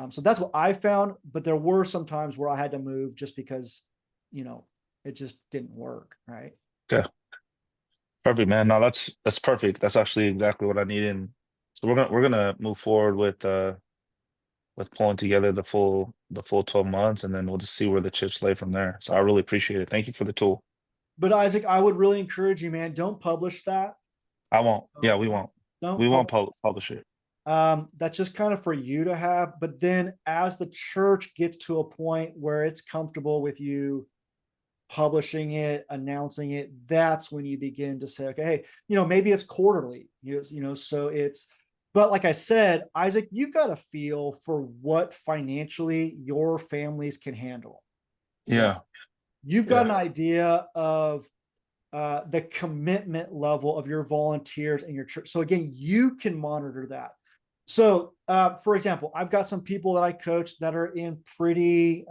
So that's what I found, but there were some times where I had to move just because, it just didn't work. Right. Yeah. Perfect, man. No, that's perfect. That's actually exactly what I need. And so we're gonna move forward with pulling together the full 12 months, and then we'll just see where the chips lay from there. So I really appreciate it. Thank you for the tool. But Isaac, I would really encourage you, man, don't publish that. I won't. Yeah, we won't. We won't publish it. That's just kind of for you to have. But then as the church gets to a point where it's comfortable with you publishing it, announcing it, that's when you begin to say, okay, hey, maybe it's quarterly, so it's, but like I said, Isaac, you've got a feel for what financially your families can handle. Yeah. You've got an idea of the commitment level of your volunteers and your church. So again, you can monitor that. So for example, I've got some people that I coach that are in pretty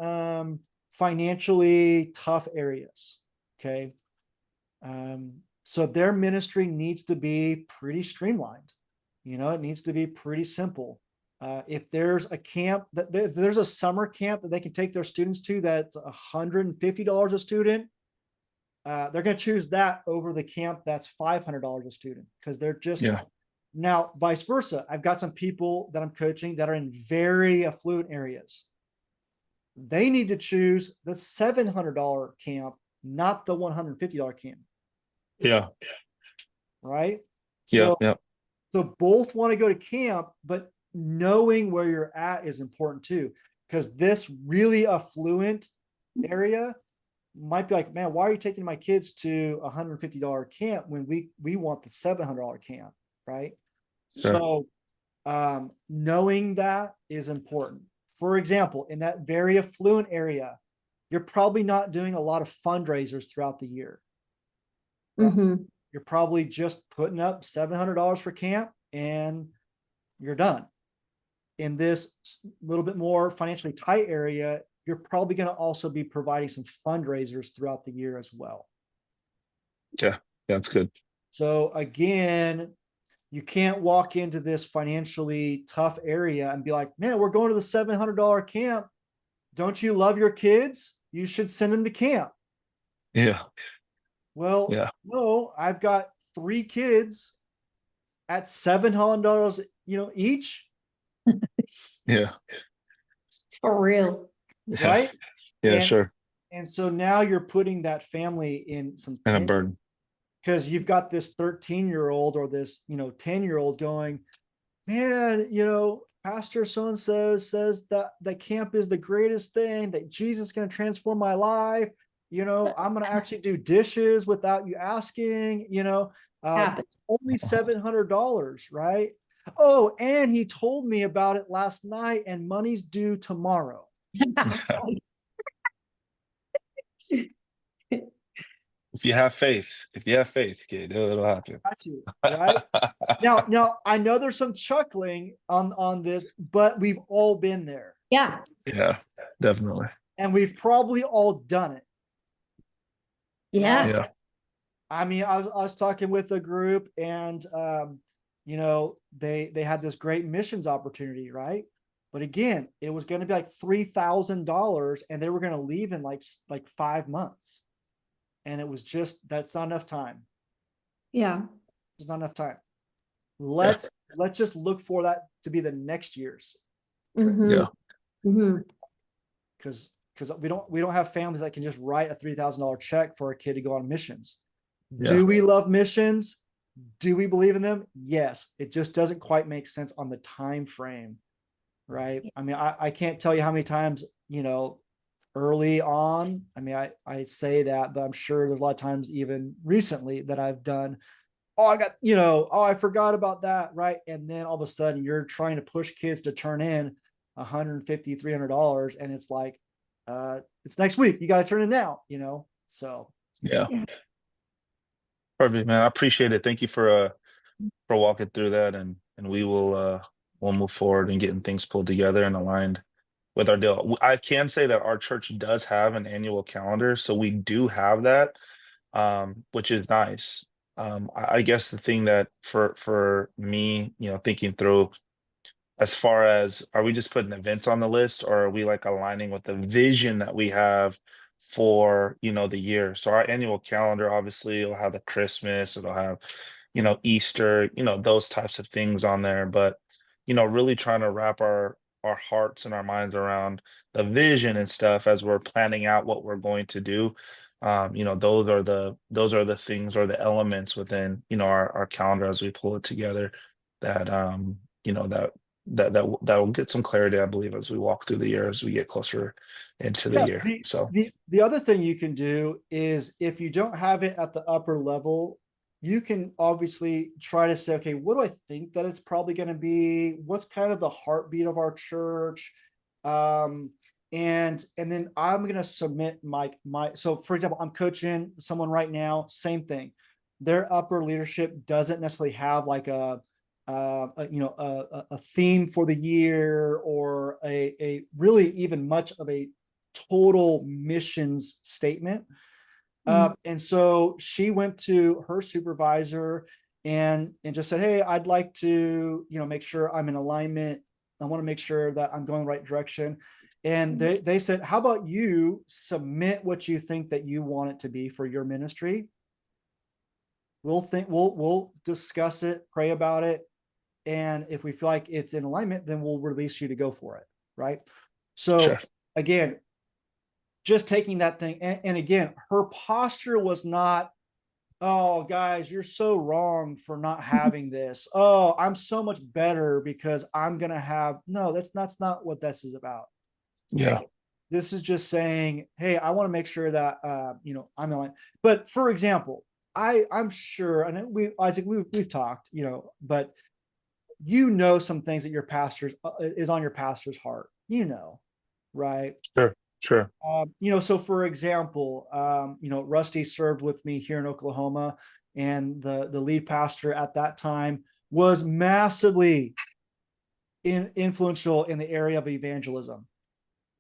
financially tough areas. Okay. So their ministry needs to be pretty streamlined. It needs to be pretty simple. If there's a camp if there's a summer camp that they can take their students to, that's $150 a student, they're going to choose that over the camp that's $500 a student, because they're just now vice versa. I've got some people that I'm coaching that are in very affluent areas. They need to choose the $700 camp, not the $150 camp. Yeah. Right. Yeah. So both want to go to camp, but knowing where you're at is important too, because this really affluent area might be like, man, why are you taking my kids to $150 camp when we want the $700 camp, right? Sure. So knowing that is important. For example, in that very affluent area, you're probably not doing a lot of fundraisers throughout the year. Right? You're probably just putting up $700 for camp and you're done. In this little bit more financially tight area, you're probably going to also be providing some fundraisers throughout the year as well. Yeah, that's good. So again, you can't walk into this financially tough area and be like, man, we're going to the $700 camp. Don't you love your kids? You should send them to camp. Yeah. Well, no, I've got 3 kids at $700, each. Yeah. It's for real. Right? Yeah, sure. And so now you're putting that family in some and a burden, because you've got this 13-year-old or this 10-year-old going, man, Pastor so-and-so says that the camp is the greatest thing, that Jesus is going to transform my life. I'm going to actually do dishes without you asking, only $700, right? Oh, and he told me about it last night and money's due tomorrow. If you have faith, kid, it'll happen. Got you, right? Now I know there's some chuckling on this, but we've all been there, Yeah. Yeah, definitely. and we've probably all done it. Yeah. Yeah. I mean, I was talking with a group, and you know, they had this great missions opportunity, right? But again, it was going to be like $3,000, and they were going to leave in like 5 months, and it was just that's not enough time. Yeah. There's not enough time. Let's just look for that to be the next year's, Mhm. Yeah. Mhm. because we don't have families that can just write a $3,000 check for a kid to go on missions. Yeah. Do we love missions? Do we believe in them? Yes. It just doesn't quite make sense on the time frame, right? I mean, I can't tell you how many times, you know, early on, I mean, I say that, but I'm sure there's a lot of times even recently that I've done, oh, I got, you know, oh, I forgot about that, right? And then all of a sudden you're trying to push kids to turn in $150, $300, and it's like, it's next week. You got to turn it now, you know? So Yeah. Yeah. Perfect, man. I appreciate it. Thank you for walking through that, and we'll move forward and getting things pulled together and aligned with our deal. I can say that our church does have an annual calendar, so we do have that, which is nice. I guess the thing that for me, you know, thinking through as far as, are we just putting events on the list, or are we like aligning with the vision that we have for, you know, the year? So our annual calendar, obviously it'll have the Christmas, it'll have, you know, Easter, you know, those types of things on there. But, you know, really trying to wrap our hearts and our minds around the vision and stuff as we're planning out what we're going to do. You know, those are the things, or the elements within, you know, our calendar as we pull it together, that you know, that will get some clarity, I believe, as we walk through the year, as we get closer into the yeah, year. So the other thing you can do is, if you don't have it at the upper level, you can obviously try to say, okay, what do I think that it's probably going to be? What's kind of the heartbeat of our church? And then I'm going to submit my, so for example, I'm coaching someone right now, same thing. Their upper leadership doesn't necessarily have like you know, a theme for the year, or a really even much of a total missions statement. And so she went to her supervisor and just said, hey, I'd like to, you know, make sure I'm in alignment. I want to make sure that I'm going the right direction. And they said, how about you submit what you think that you want it to be for your ministry? We'll discuss it, pray about it. And if we feel like it's in alignment, then we'll release you to go for it. Right. So sure. again, just taking that thing. And again, her posture was not, oh, guys, you're so wrong for not having this. Oh, I'm so much better because I'm going to have, no, that's not what this is about. Yeah. This is just saying, hey, I want to make sure that, you know, I'm in line. But for example, I'm sure, and Isaac, we've talked, you know, but you know, some things that your pastor's is on your pastor's heart, you know, right? Sure. You know, so for example, you know, Rusty served with me here in Oklahoma, and the lead pastor at that time was massively influential in the area of evangelism.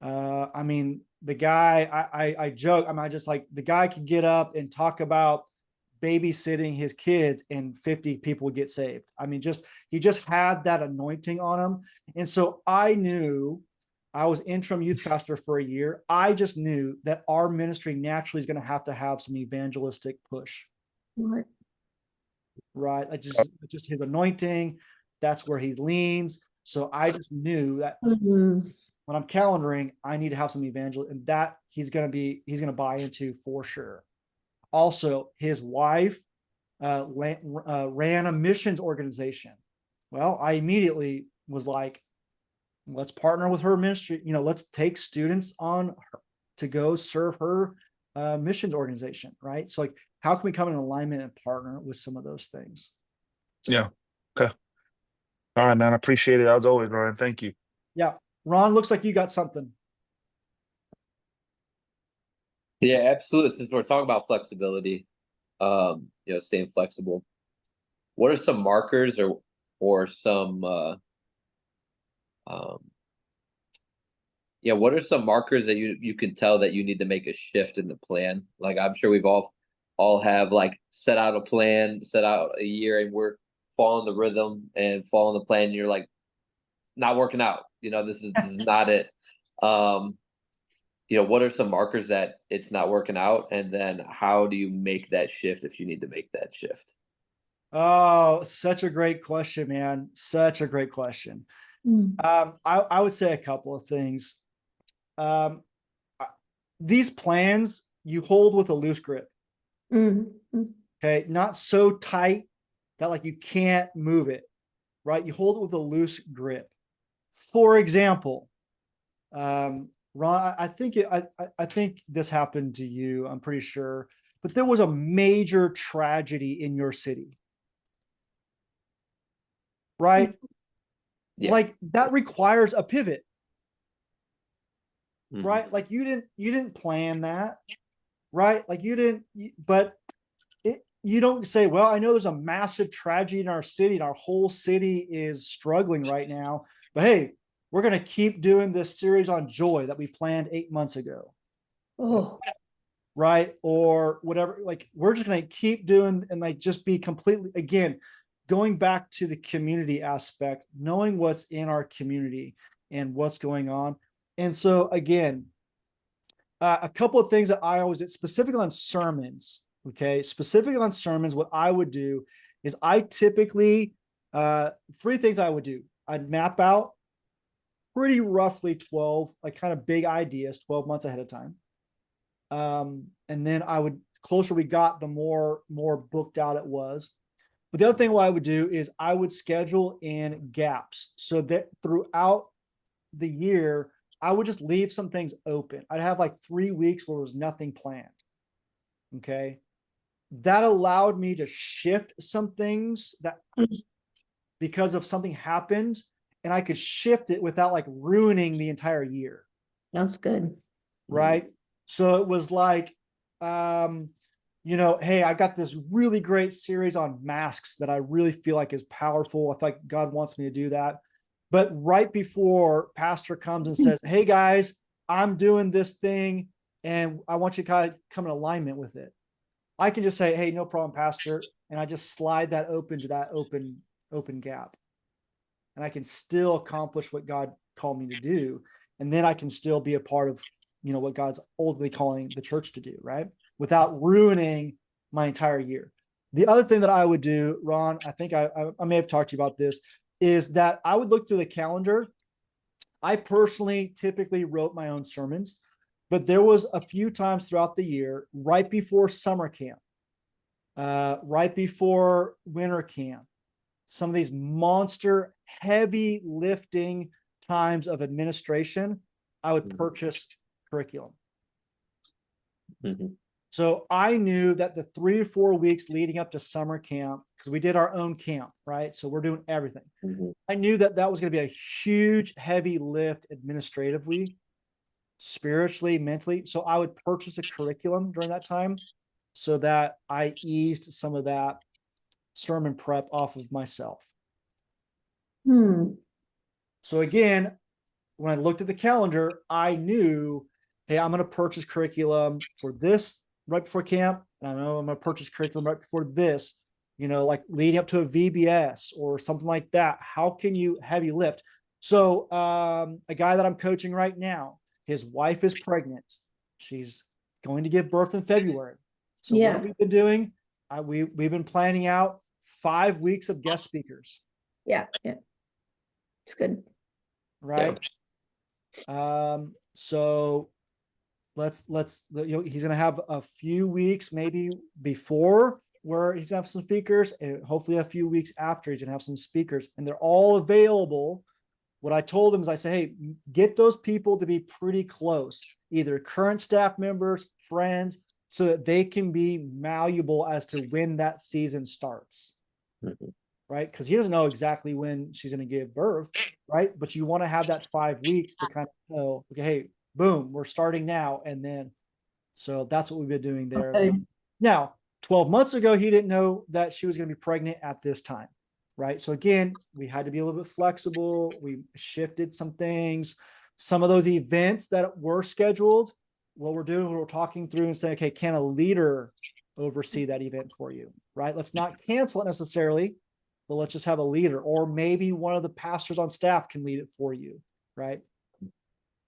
I mean, the guy, I joke, I mean, I just like, the guy could get up and talk about babysitting his kids and 50 people would get saved. I mean, he just had that anointing on him. And so I knew, I was interim youth pastor for a year. I just knew that our ministry naturally is going to have some evangelistic push. Right. Just his anointing. That's where he leans. So I just knew that when I'm calendaring, I need to have some evangel, and that he's going to buy into for sure. Also, his wife ran a missions organization. Well, I immediately was like, let's partner with her ministry. You know, let's take students on to go serve her missions organization. Right. So like, how can we come in alignment and partner with some of those things? Yeah. Okay. All right, man. I appreciate it as always, Ryan. Thank you. Yeah. Ron, looks like you got something. Yeah, absolutely. Since we're talking about flexibility, staying flexible, what are some markers or some um what are some markers that you can tell that you need to make a shift in the plan? Like I'm sure we've all have like set out a plan, set out a year, and we're following the rhythm and following the plan, and you're like not working out. This is not it. Um, what are some markers that it's not working out? And then how do you make that shift if you need to make that shift? Oh, such a great question, man. Such a great question. Mm. I would say a couple of things. These plans you hold with a loose grip. Mm. Mm. Okay. Not so tight that like you can't move it, right? You hold it with a loose grip. For example, Ron, I think this happened to you, I'm pretty sure, but there was a major tragedy in your city, right? Yeah. Like that requires a pivot, Mhm. right? Like you didn't plan that, right? Like but you don't say, well, I know there's a massive tragedy in our city and our whole city is struggling right now, but hey, we're going to keep doing this series on joy that we planned 8 months ago. Oh, Right. Or whatever. Like we're just going to keep doing and like just be completely, again, going back to the community aspect, knowing what's in our community and what's going on. And so again, a couple of things that I always did specifically on sermons. Okay. Specifically on sermons, what I would do is I typically, three things I would do. I'd map out pretty roughly 12, like kind of big ideas, 12 months ahead of time. And then I would, closer we got, the more booked out it was. But the other thing what I would do is I would schedule in gaps so that throughout the year, I would just leave some things open. I'd have like 3 weeks where there was nothing planned. Okay. That allowed me to shift some things that because of something happened, and I could shift it without like ruining the entire year. that's good. Right. So it was like, hey, I got this really great series on masks that I really feel like is powerful. I feel like God wants me to do that. But right before pastor comes and says, hey guys, I'm doing this thing and I want you to kind of come in alignment with it. I can just say, hey, no problem, pastor. And I just slide that open to that open gap. And I can still accomplish what God called me to do. And then I can still be a part of, what God's ultimately calling the church to do, right? Without ruining my entire year. The other thing that I would do, Ron, I think I may have talked to you about this, is that I would look through the calendar. I personally typically wrote my own sermons, but there was a few times throughout the year, right before summer camp, right before winter camp, some of these monster heavy lifting times of administration, I would purchase curriculum. Mm-hmm. So I knew that the 3 or 4 weeks leading up to summer camp, because we did our own camp, right? So we're doing everything. Mm-hmm. I knew that was going to be a huge, heavy lift administratively, spiritually, mentally. So I would purchase a curriculum during that time so that I eased some of that sermon prep off of myself. So again, when I looked at the calendar, I knew, hey, I'm going to purchase curriculum for this right before camp. And I know I'm going to purchase curriculum right before this, like leading up to a VBS or something like that. How can you heavy lift? So a guy that I'm coaching right now, his wife is pregnant. She's going to give birth in February. So what have we been doing? We've been planning out 5 weeks of guest speakers. Yeah. It's good. Right. So let's he's gonna have a few weeks maybe before where he's gonna have some speakers, and hopefully a few weeks after he's gonna have some speakers, and they're all available. What I told him is I say, hey, get those people to be pretty close, either current staff members, friends, so that they can be malleable as to when that season starts. Mm-hmm. Right? Because he doesn't know exactly when she's going to give birth, right? But you want to have that 5 weeks to kind of know, okay, hey, boom, we're starting now. And then So that's what we've been doing there. Okay. Now, 12 months ago, he didn't know that she was going to be pregnant at this time, right? So again, we had to be a little bit flexible. We shifted some things. Some of those events that were scheduled, what we're doing, we're talking through and saying, okay, can a leader oversee that event for you, right? Let's not cancel it necessarily, but let's just have a leader, or maybe one of the pastors on staff can lead it for you, right?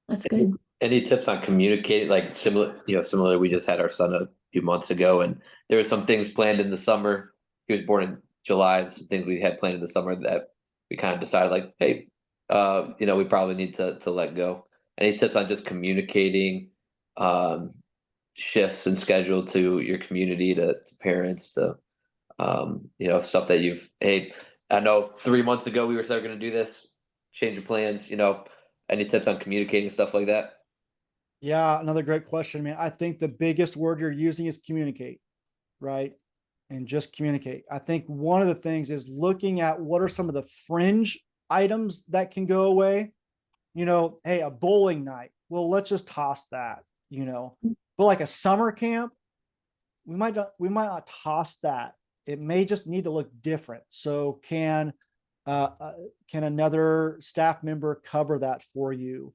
That's good. Any tips on communicating, like similar, we just had our son a few months ago, and there were some things planned in the summer. He was born in July, some things we had planned in the summer that we kind of decided like, hey, we probably need to let go. Any tips on just communicating shifts and schedule to your community, to parents, to stuff that hey, I know 3 months ago we were going to do this, change of plans, any tips on communicating stuff like that? Yeah, another great question, man. I think the biggest word you're using is communicate, right? And just communicate. I think one of the things is looking at what are some of the fringe items that can go away. Hey, a bowling night. Well, let's just toss that, But like a summer camp, we might not toss that. It may just need to look different. So can another staff member cover that for you?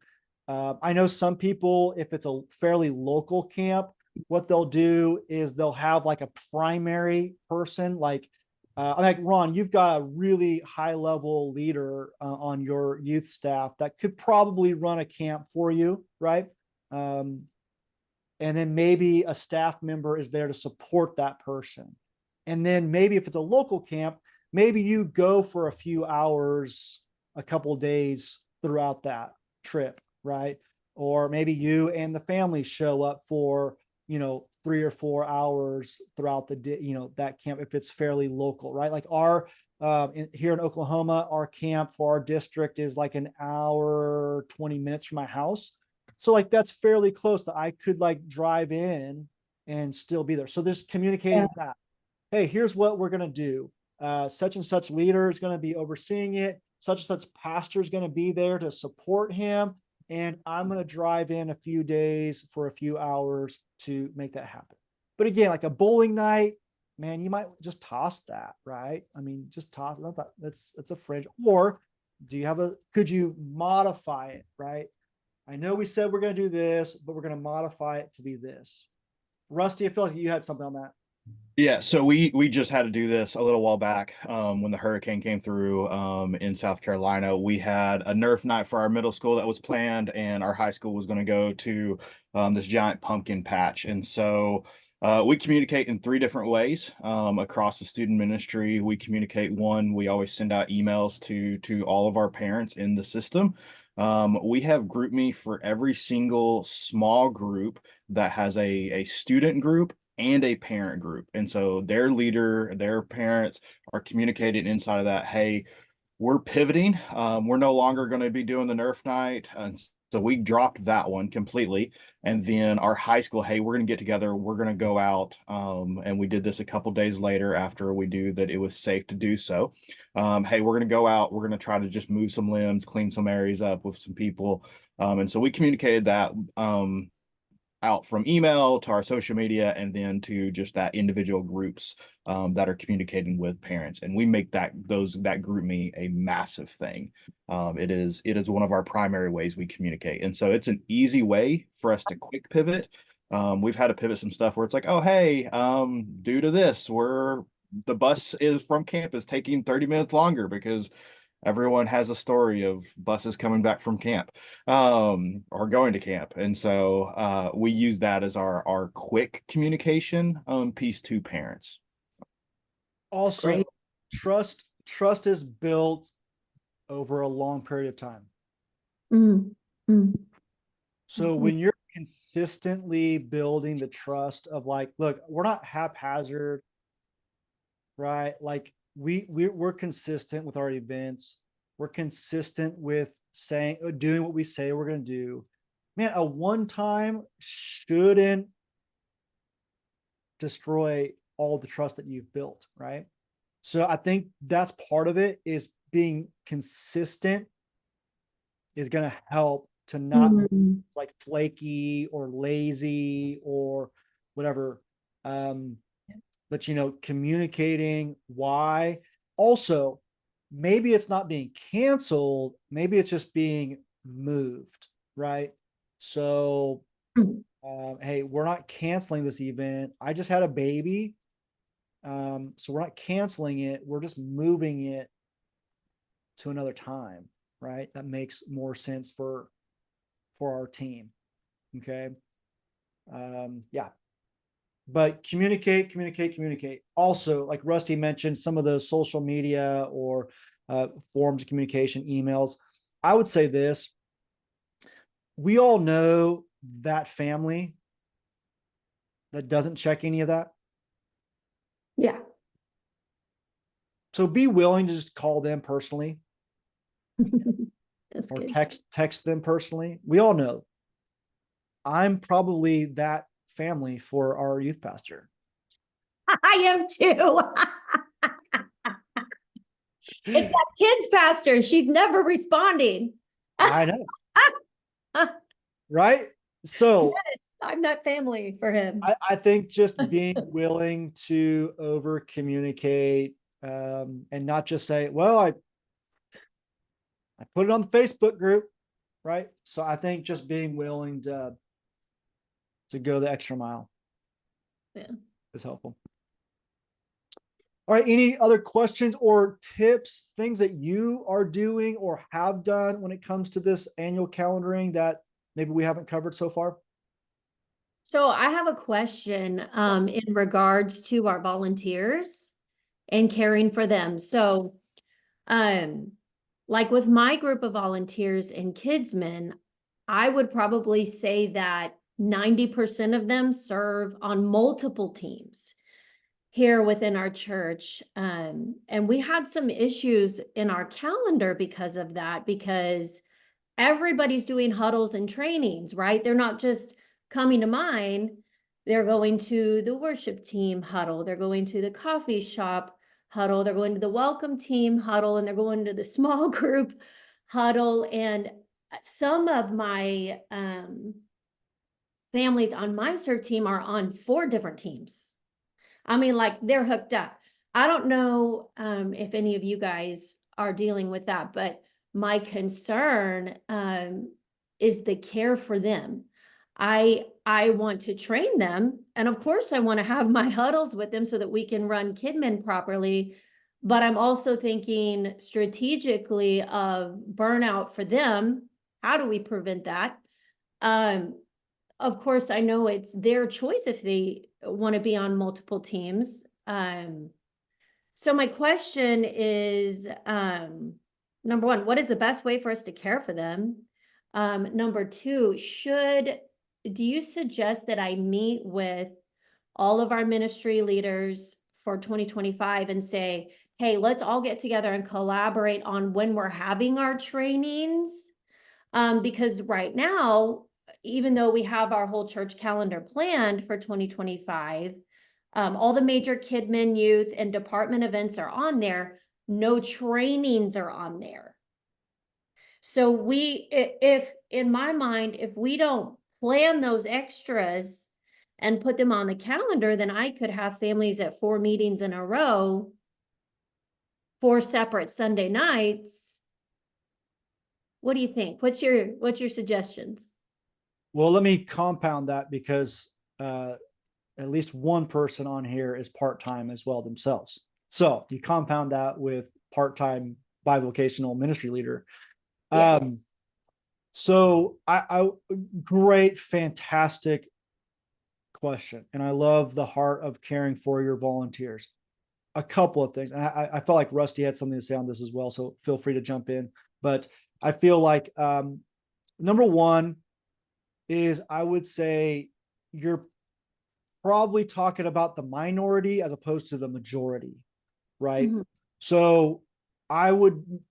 I know some people, if it's a fairly local camp, what they'll do is they'll have like a primary person, like Ron, you've got a really high level leader on your youth staff that could probably run a camp for you, right? And then maybe a staff member is there to support that person. And then maybe if it's a local camp, maybe you go for a few hours, a couple of days throughout that trip, right? Or maybe you and the family show up for, 3 or 4 hours throughout the day, that camp, if it's fairly local, right? Like here in Oklahoma, our camp for our district is like an hour, 20 minutes from my house. So like, that's fairly close that I could like drive in and still be there. So there's communicating that. Hey, here's what we're going to do. Such and such leader is going to be overseeing it. Such and such pastor is going to be there to support him. And I'm going to drive in a few days for a few hours to make that happen. But again, like a bowling night, man, you might just toss that, right? I mean, just toss it. That's a fringe. Or could you modify it, right? I know we said we're going to do this, but we're going to modify it to be this. Rusty, I feel like you had something on that. Yeah, so we just had to do this a little while back when the hurricane came through in South Carolina. We had a Nerf night for our middle school that was planned, and our high school was going to go to this giant pumpkin patch. And so we communicate in 3 different ways across the student ministry. We communicate, one, we always send out emails to all of our parents in the system. We have GroupMe for every single small group that has a student group and a parent group. And so their leader, their parents are communicating inside of that, hey, we're pivoting. We're no longer going to be doing the Nerf night. And so we dropped that one completely. And then our high school, hey, we're going to get together. We're going to go out. And we did this a couple days later after we knew that it was safe to do so. Hey, we're going to go out. We're going to try to just move some limbs, clean some areas up with some people. And so we communicated that out from email to our social media, and then to just that individual groups that are communicating with parents. And we make that GroupMe a massive thing. It is one of our primary ways we communicate. And so it's an easy way for us to quick pivot. We've had to pivot some stuff where it's like, oh, hey, due to this, the bus is from campus taking 30 minutes longer because everyone has a story of buses coming back from camp or going to camp. And so we use that as our quick communication piece to parents. Also, trust is built over a long period of time. So when you're consistently building the trust of like, look, we're not haphazard, right? Like we're consistent with our events. We're consistent with doing what we say we're going to do. Man, a one time shouldn't destroy all the trust that you've built, right? So I think that's part of it, is being consistent is going to help to not Mhm. like flaky or lazy or whatever. But communicating why. Also, maybe it's not being canceled, maybe it's just being moved, right? So Mhm. hey, we're not canceling this event. I just had a baby. So we're not canceling it, we're just moving it to another time, right? That makes more sense for our team. Okay. Yeah. But communicate. Also, like Rusty mentioned, some of those social media or forms of communication, emails. I would say this: we all know that family that doesn't check any of that. Yeah. So be willing to just call them personally That's or good. text them personally. We all know I'm probably that family for our youth pastor. I am too. It's that kids pastor. She's never responding. I know. Right? So I'm that family for him. I think just being willing to over communicate and not just say, well, I put it on the Facebook group, right? So I think just being willing to go the extra mile is helpful. All right, any other questions or tips, things that you are doing or have done when it comes to this annual calendaring that maybe we haven't covered so far? So I have a question in regards to our volunteers and caring for them. So like with my group of volunteers and kidsmen, I would probably say that 90% of them serve on multiple teams here within our church. And we had some issues in our calendar because of that, because everybody's doing huddles and trainings, right? They're not just coming to mine. They're going to the worship team huddle. They're going to the coffee shop huddle. They're going to the welcome team huddle, and they're going to the small group huddle. And some of my families on my CERT team are on 4 different teams. I mean, like they're hooked up. I don't know if any of you guys are dealing with that, but my concern is the care for them. I want to train them, and of course I want to have my huddles with them so that we can run Kidmin properly, but I'm also thinking strategically of burnout for them. How do we prevent that? Of course, I know it's their choice if they want to be on multiple teams. So my question is, number one, what is the best way for us to care for them? Number two, do you suggest that I meet with all of our ministry leaders for 2025 and say, hey, let's all get together and collaborate on when we're having our trainings? Because right now, even though we have our whole church calendar planned for 2025, all the major Kidmin, youth, and department events are on there. No trainings are on there. So if in my mind, if we don't plan those extras and put them on the calendar, then I could have families at 4 meetings in a row, 4 separate Sunday nights. What do you think? What's your suggestions? Well, let me compound that because at least one person on here is part-time as well themselves. So you compound that with part-time bivocational ministry leader. Yes. So I great, fantastic question. And I love the heart of caring for your volunteers. A couple of things. And I felt like Rusty had something to say on this as well. So feel free to jump in. But I feel like number one is I would say you're probably talking about the minority as opposed to the majority, right? Mhm. So I would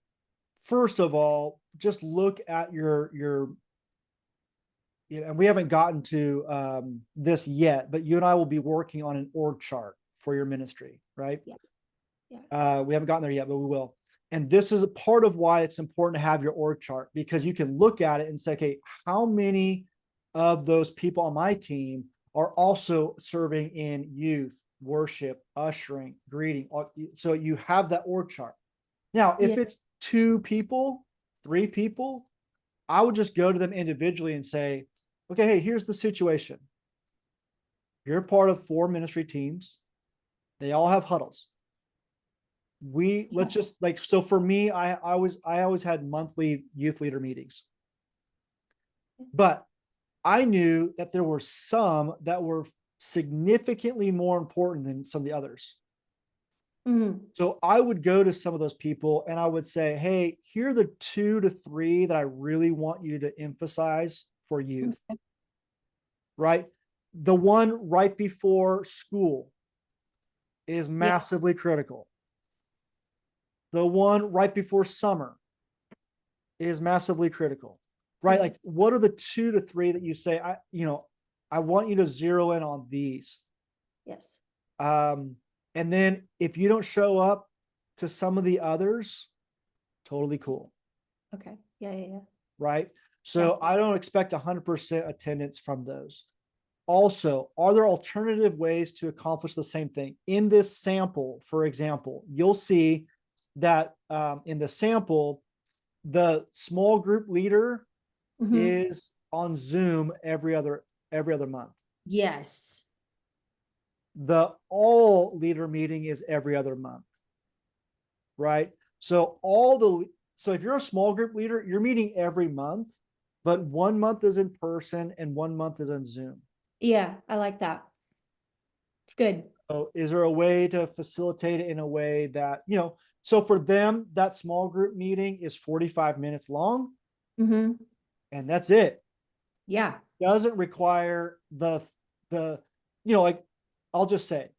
first of all just look at your and we haven't gotten to this yet, but you and I will be working on an org chart for your ministry, right? Yeah. We haven't gotten there yet, but we will. And this is a part of why it's important to have your org chart, because you can look at it and say, okay, how many of those people on my team are also serving in youth, worship, ushering, greeting. So you have that org chart. Now, if it's 2 people, 3 people, I would just go to them individually and say, okay, hey, here's the situation. You're part of 4 ministry teams. They all have huddles. Let's just like, so for me, I always had monthly youth leader meetings, but I knew that there were some that were significantly more important than some of the others. So I would go to some of those people and I would say, hey, here are the 2 to 3 that I really want you to emphasize for youth. Right? The one right before school is massively critical. The one right before summer is massively critical, right? Like, what are the 2 to 3 that you say, I want you to zero in on these. Yes. And then if you don't show up to some of the others, totally cool. Okay. Yeah. Right. So I don't expect 100% attendance from those. Also, are there alternative ways to accomplish the same thing? In this sample, for example, you'll see that in the sample, the small group leader is on Zoom every other month. Yes. The all leader meeting is every other month. Right? So if you're a small group leader, you're meeting every month, but 1 month is in person and 1 month is on Zoom. Yeah, I like that. It's good. So is there a way to facilitate it in a way that, so for them, that small group meeting is 45 minutes long, and that's it. Yeah. Doesn't require like, I'll just say,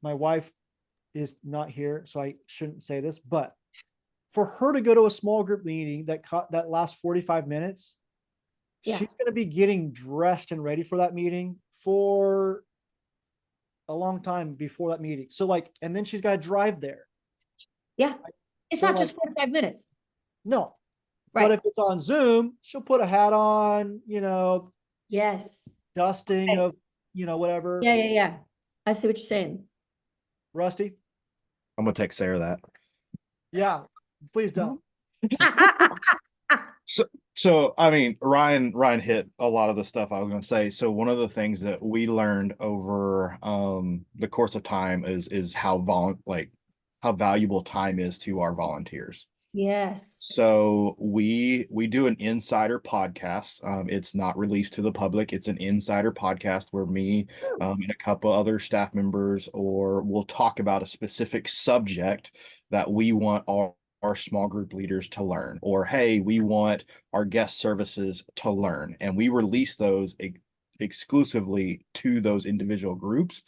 my wife is not here, so I shouldn't say this, but for her to go to a small group meeting that lasts 45 minutes, she's going to be getting dressed and ready for that meeting for a long time before that meeting. So like, and then she's got to drive there. Yeah. It's not just 45 minutes. No. Right. But if it's on Zoom, she'll put a hat on, Yes. dusting of, whatever. Yeah. I see what you're saying. Rusty? I'm gonna take Sarah that. Yeah, please don't. So I mean, Ryan hit a lot of the stuff I was going to say. So one of the things that we learned over the course of time is how valuable time is to our volunteers. Yes. So we do an insider podcast. It's not released to the public. It's an insider podcast where me and a couple other staff members, or we'll talk about a specific subject that we want our small group leaders to learn, or hey, we want our guest services to learn, and we release those exclusively to those individual groups.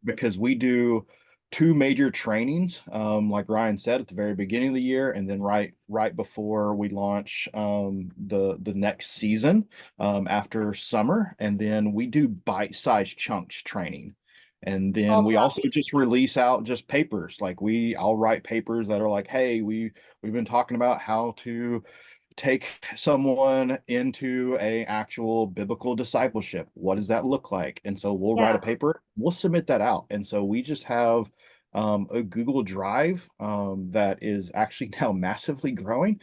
Because we do 2 major trainings, like Ryan said, at the very beginning of the year, and then right before we launch the next season after summer, and then we do bite-sized chunks training. And then we also just release out just papers. Like I'll write papers that are like, hey, we've been talking about how to take someone into a actual biblical discipleship. What does that look like? And so we'll write a paper, we'll submit that out. And so we just have a Google Drive that is actually now massively growing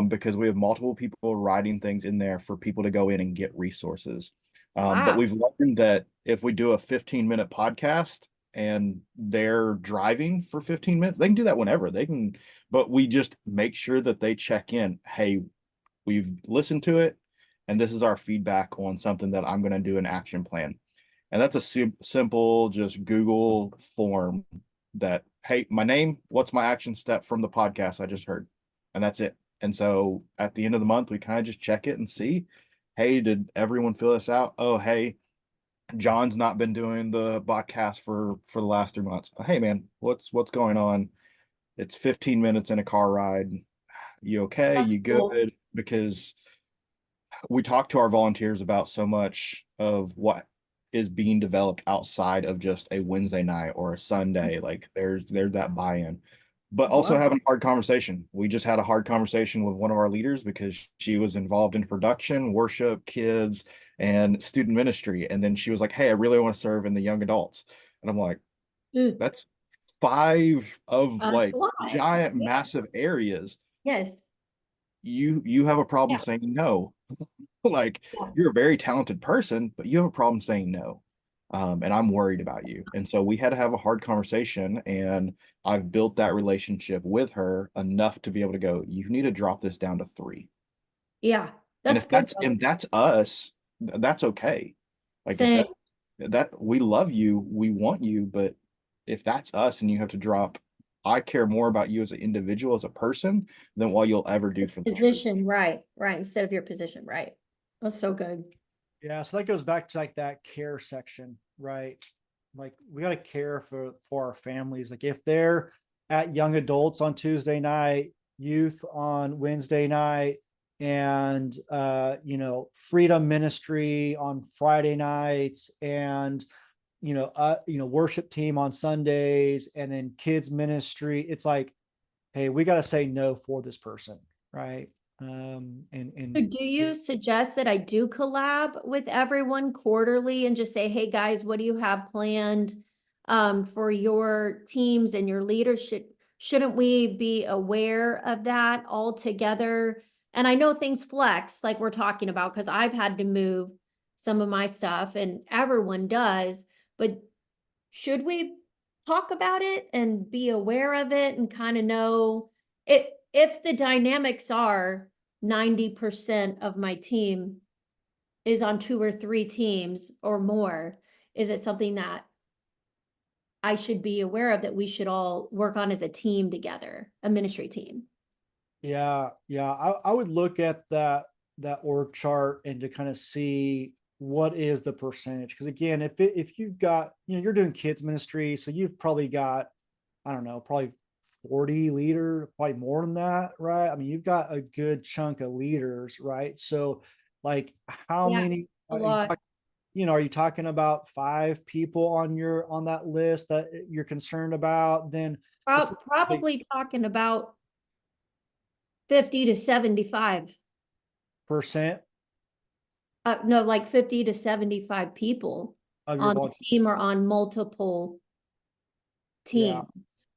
because we have multiple people writing things in there for people to go in and get resources. But we've learned that if we do a 15-minute podcast and they're driving for 15 minutes, they can do that whenever they can, but we just make sure that they check in. Hey, we've listened to it, and this is our feedback on something that I'm going to do an action plan. And that's a simple, just Google form that, hey, my name, what's my action step from the podcast I just heard? And that's it. And so at the end of the month, we kind of just check it and see, hey, did everyone fill this out? Oh, hey, John's not been doing the podcast for the last 3 months. Hey, man, what's going on? It's 15 minutes in a car ride. You okay? That's you cool. good? Because we talk to our volunteers about so much of what is being developed outside of just a Wednesday night or a Sunday. Like there's that buy-in. but also Wow. having a hard conversation. We just had a hard conversation with one of our leaders because she was involved in production, worship, kids, and student ministry. And then she was like, "Hey, I really want to serve in the young adults." And I'm like, Mm. that's 5 of That's like a lot. giant, massive areas. Yes. You have a problem Yeah. saying no. Like, Yeah. you're a very talented person, but you have a problem saying no. And I'm worried about you. And so we had to have a hard conversation, and I've built that relationship with her enough to be able to go, you need to drop this down to 3. Yeah. And That's if good. that's us, that's okay. Like, if Same. that we love you, we want you, but if that's us and you have to drop, I care more about you as an individual, as a person, than what you'll ever do for the church. Position, right, instead of your position, right. That's so good. Yeah, so that goes back to like that care section, right? Like we got to care for our families. Like if they're at young adults on Tuesday night, youth on Wednesday night, and freedom ministry on Friday nights, and worship team on Sundays, and then kids ministry, it's like, hey, we got to say no for this person, right? So do you suggest that I do collab with everyone quarterly and just say, hey, guys, what do you have planned for your teams and your leadership? Shouldn't we be aware of that all together? And I know things flex like we're talking about, because I've had to move some of my stuff and everyone does, but should we talk about it and be aware of it and kind of know it if the dynamics are 90% of my team is on 2 or 3 teams or more, is it something that I should be aware of that we should all work on as a team together, a ministry team? Yeah, I would look at that org chart and to kind of see what is the percentage. Because again, if you've got, you're doing kids ministry, so you've probably got, I don't know, probably 40 leaders, probably more than that, right? I mean, you've got a good chunk of leaders, right? So like how Yeah, many a lot. are you talking about 5 people on that list that you're concerned about? Then Probably talking about 50 to 75. percent No, like 50 to 75 people of your on the volume. team or on multiple Yeah. teams.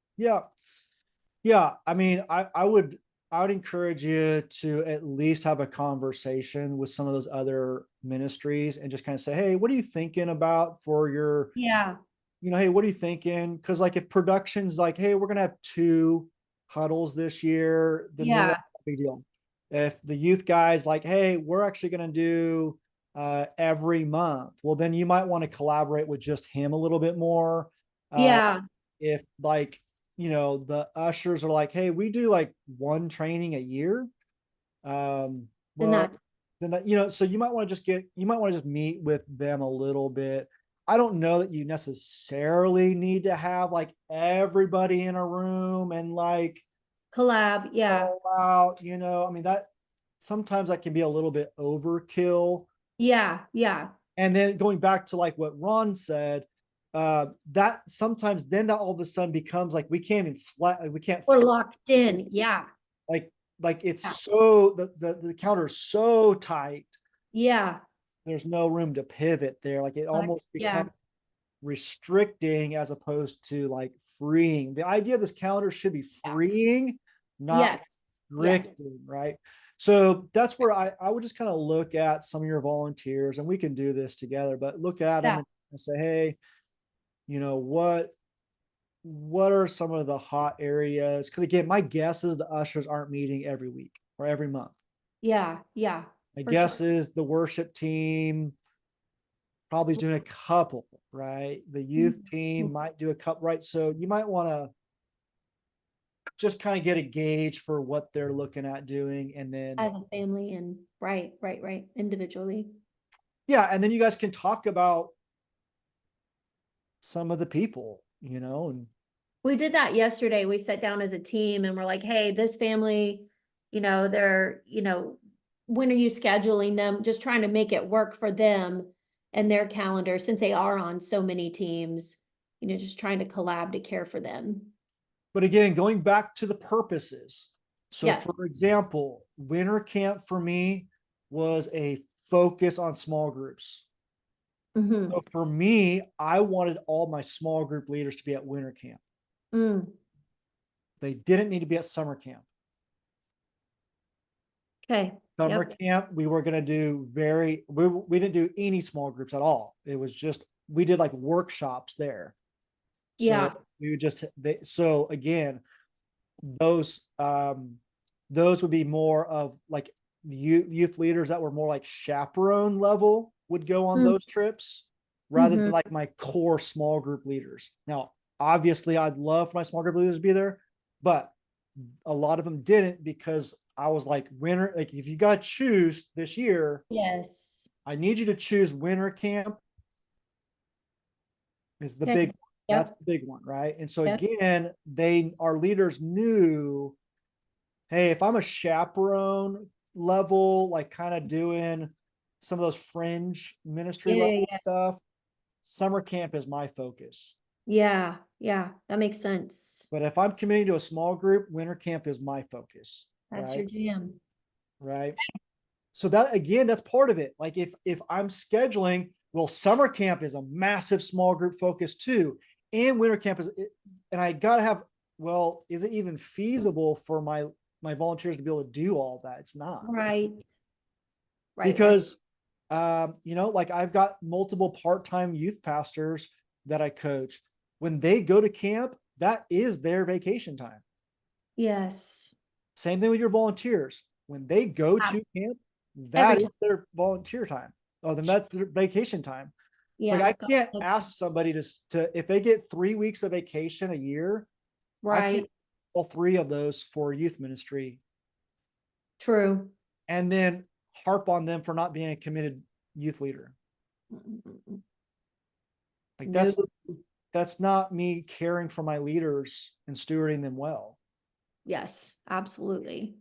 Yeah. I mean, I would encourage you to at least have a conversation with some of those other ministries and just kind of say, hey, what are you thinking about for your, Yeah, hey, what are you thinking? Because like if production's like, hey, we're gonna have 2 huddles this year, then yeah, that's a big deal. If the youth guy's like, hey, we're actually gonna do every month, well, then you might want to collaborate with just him a little bit more. yeah. If like, the ushers are like, hey, we do like 1 training a year, And well, that's, then so you might want to just meet with them a little bit. I don't know that you necessarily need to have like everybody in a room and like collab, yeah, all out, I mean, that sometimes that can be a little bit overkill. yeah. And then going back to like what Ron said, that sometimes then that all of a sudden becomes like we can't even we can't We're locked in, yeah, like it's Yeah. so the counter is so tight, yeah, there's no room to pivot there. Like it almost yeah, becomes restricting as opposed to like freeing. The idea of this calendar should be freeing, not yes, restricting, right? So that's where I would just kind of look at some of your volunteers, and we can do this together, but look at them yeah, and say, hey, what are some of the hot areas? Because again, my guess is the ushers aren't meeting every week or every month. yeah, My for guess sure. is the worship team probably is doing a couple, right? The youth team might do a couple, right? So you might want to just kind of get a gauge for what they're looking at doing. And then, As a family and right, individually. yeah, and then you guys can talk about some of the people, and We did that yesterday. We sat down as a team and we're like, hey, this family, they're, when are you scheduling them? Just trying to make it work for them and their calendar since they are on so many teams, just trying to collab to care for them. But again, going back to the purposes. So Yes. for example, winter camp for me was a focus on small groups. Mm-hmm. So for me, I wanted all my small group leaders to be at winter camp. Mm. They didn't need to be at summer camp. Okay. Summer Yep. camp, we were going to do we didn't do any small groups at all. It was just, we did like workshops there. Yeah. So we would just, so again, those would be more of like youth leaders that were more like chaperone level would go on Mm. those trips rather Mhm. than like my core small group leaders. Now, obviously I'd love for my small group leaders to be there, but a lot of them didn't because I was like, winter, like if you got to choose this year, Yes. I need you to choose winter camp is the Okay. big, Yep. that's the big one, right? And so Yep. again, our leaders knew, hey, if I'm a chaperone level, like kind of doing some of those fringe ministry Yeah, level yeah. stuff, summer camp is my focus. Yeah. Yeah. That makes sense. But if I'm committing to a small group, winter camp is my focus. That's right? your jam. Right. So that again, that's part of it. Like if I'm scheduling, well, summer camp is a massive small group focus too. And winter camp is, and I gotta have, well, is it even feasible for my volunteers to be able to do all that? It's not. Right. Right. Because like I've got multiple part-time youth pastors that I coach. When they go to camp, that is their vacation time. Yes. Same thing with your volunteers. When they go to camp, that Every is their volunteer time. Oh, then that's their vacation time. It's Yeah. like I can't ask somebody to if they get 3 weeks of vacation a year, I Right. can't all 3 of those for youth ministry True. and then harp on them for not being a committed youth leader. Mm-mm-mm. Like No. that's not me caring for my leaders and stewarding them well. Yes, absolutely.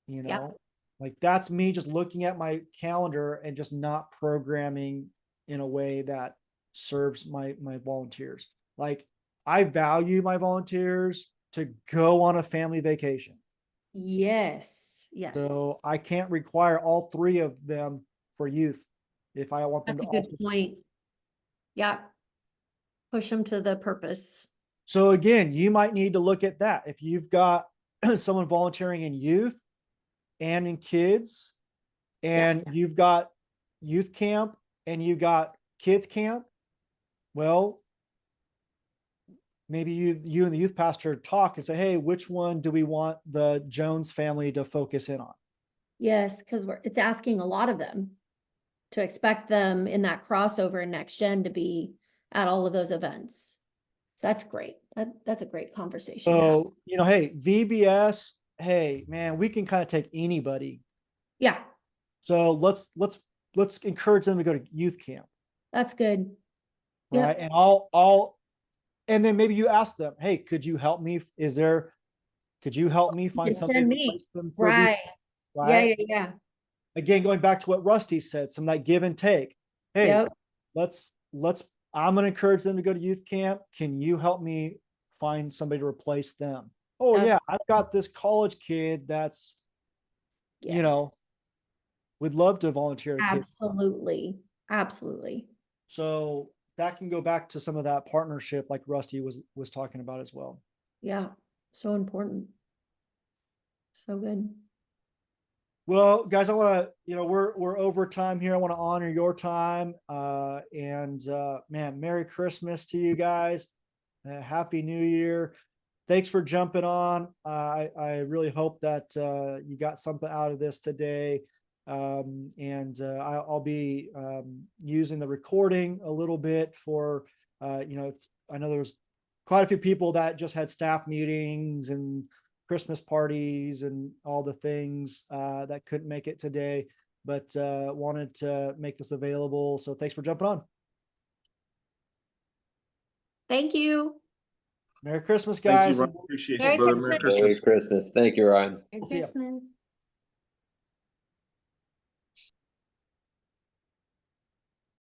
You Yeah. know, like that's me just looking at my calendar and just not programming in a way that serves my volunteers. Like I value my volunteers to go on a family vacation. Yes. Yes. So I can't require all 3 of them for youth if I want them That's to a good also. point. Yeah. Push them to the purpose. So again, you might need to look at that. If you've got someone volunteering in youth and in kids, and you've got youth camp and you got kids camp, well, maybe you and the youth pastor talk and say, hey, which one do we want the Jones family to focus in on? Yes, because it's asking a lot of them to expect them in that crossover in next gen to be at all of those events. So that's great. That's a great conversation. So, hey, VBS, hey, man, we can kind of take anybody. Yeah, So let's encourage them to go to youth camp. that's good. Yep. Right. And and then maybe you ask them, hey, could you help me? Could you help me find somebody Send to me. replace them for Right. right? Yeah. Again, going back to what Rusty said, some of that give and take. Hey, Yep. I'm going to encourage them to go to youth camp. Can you help me find somebody to replace them? Oh yeah, I've got this college kid that's, Yes. would love to volunteer. Absolutely. Absolutely. So that can go back to some of that partnership like Rusty was talking about as well. Yeah. So important. So good. Well, guys, I want to, we're over time here. I want to honor your time. Man, Merry Christmas to you guys. Happy New Year. Thanks for jumping on. I really hope that you got something out of this today. I'll be using the recording a little bit for, I know there's quite a few people that just had staff meetings and Christmas parties and all the things that couldn't make it today, but wanted to make this available. So thanks for jumping on. Thank you. Merry Christmas, Thank guys. you, Ryan. Appreciate Merry you, brother. Christmas. Merry Merry Christmas. Christmas. Thank you, Ryan. Merry See ya. Christmas.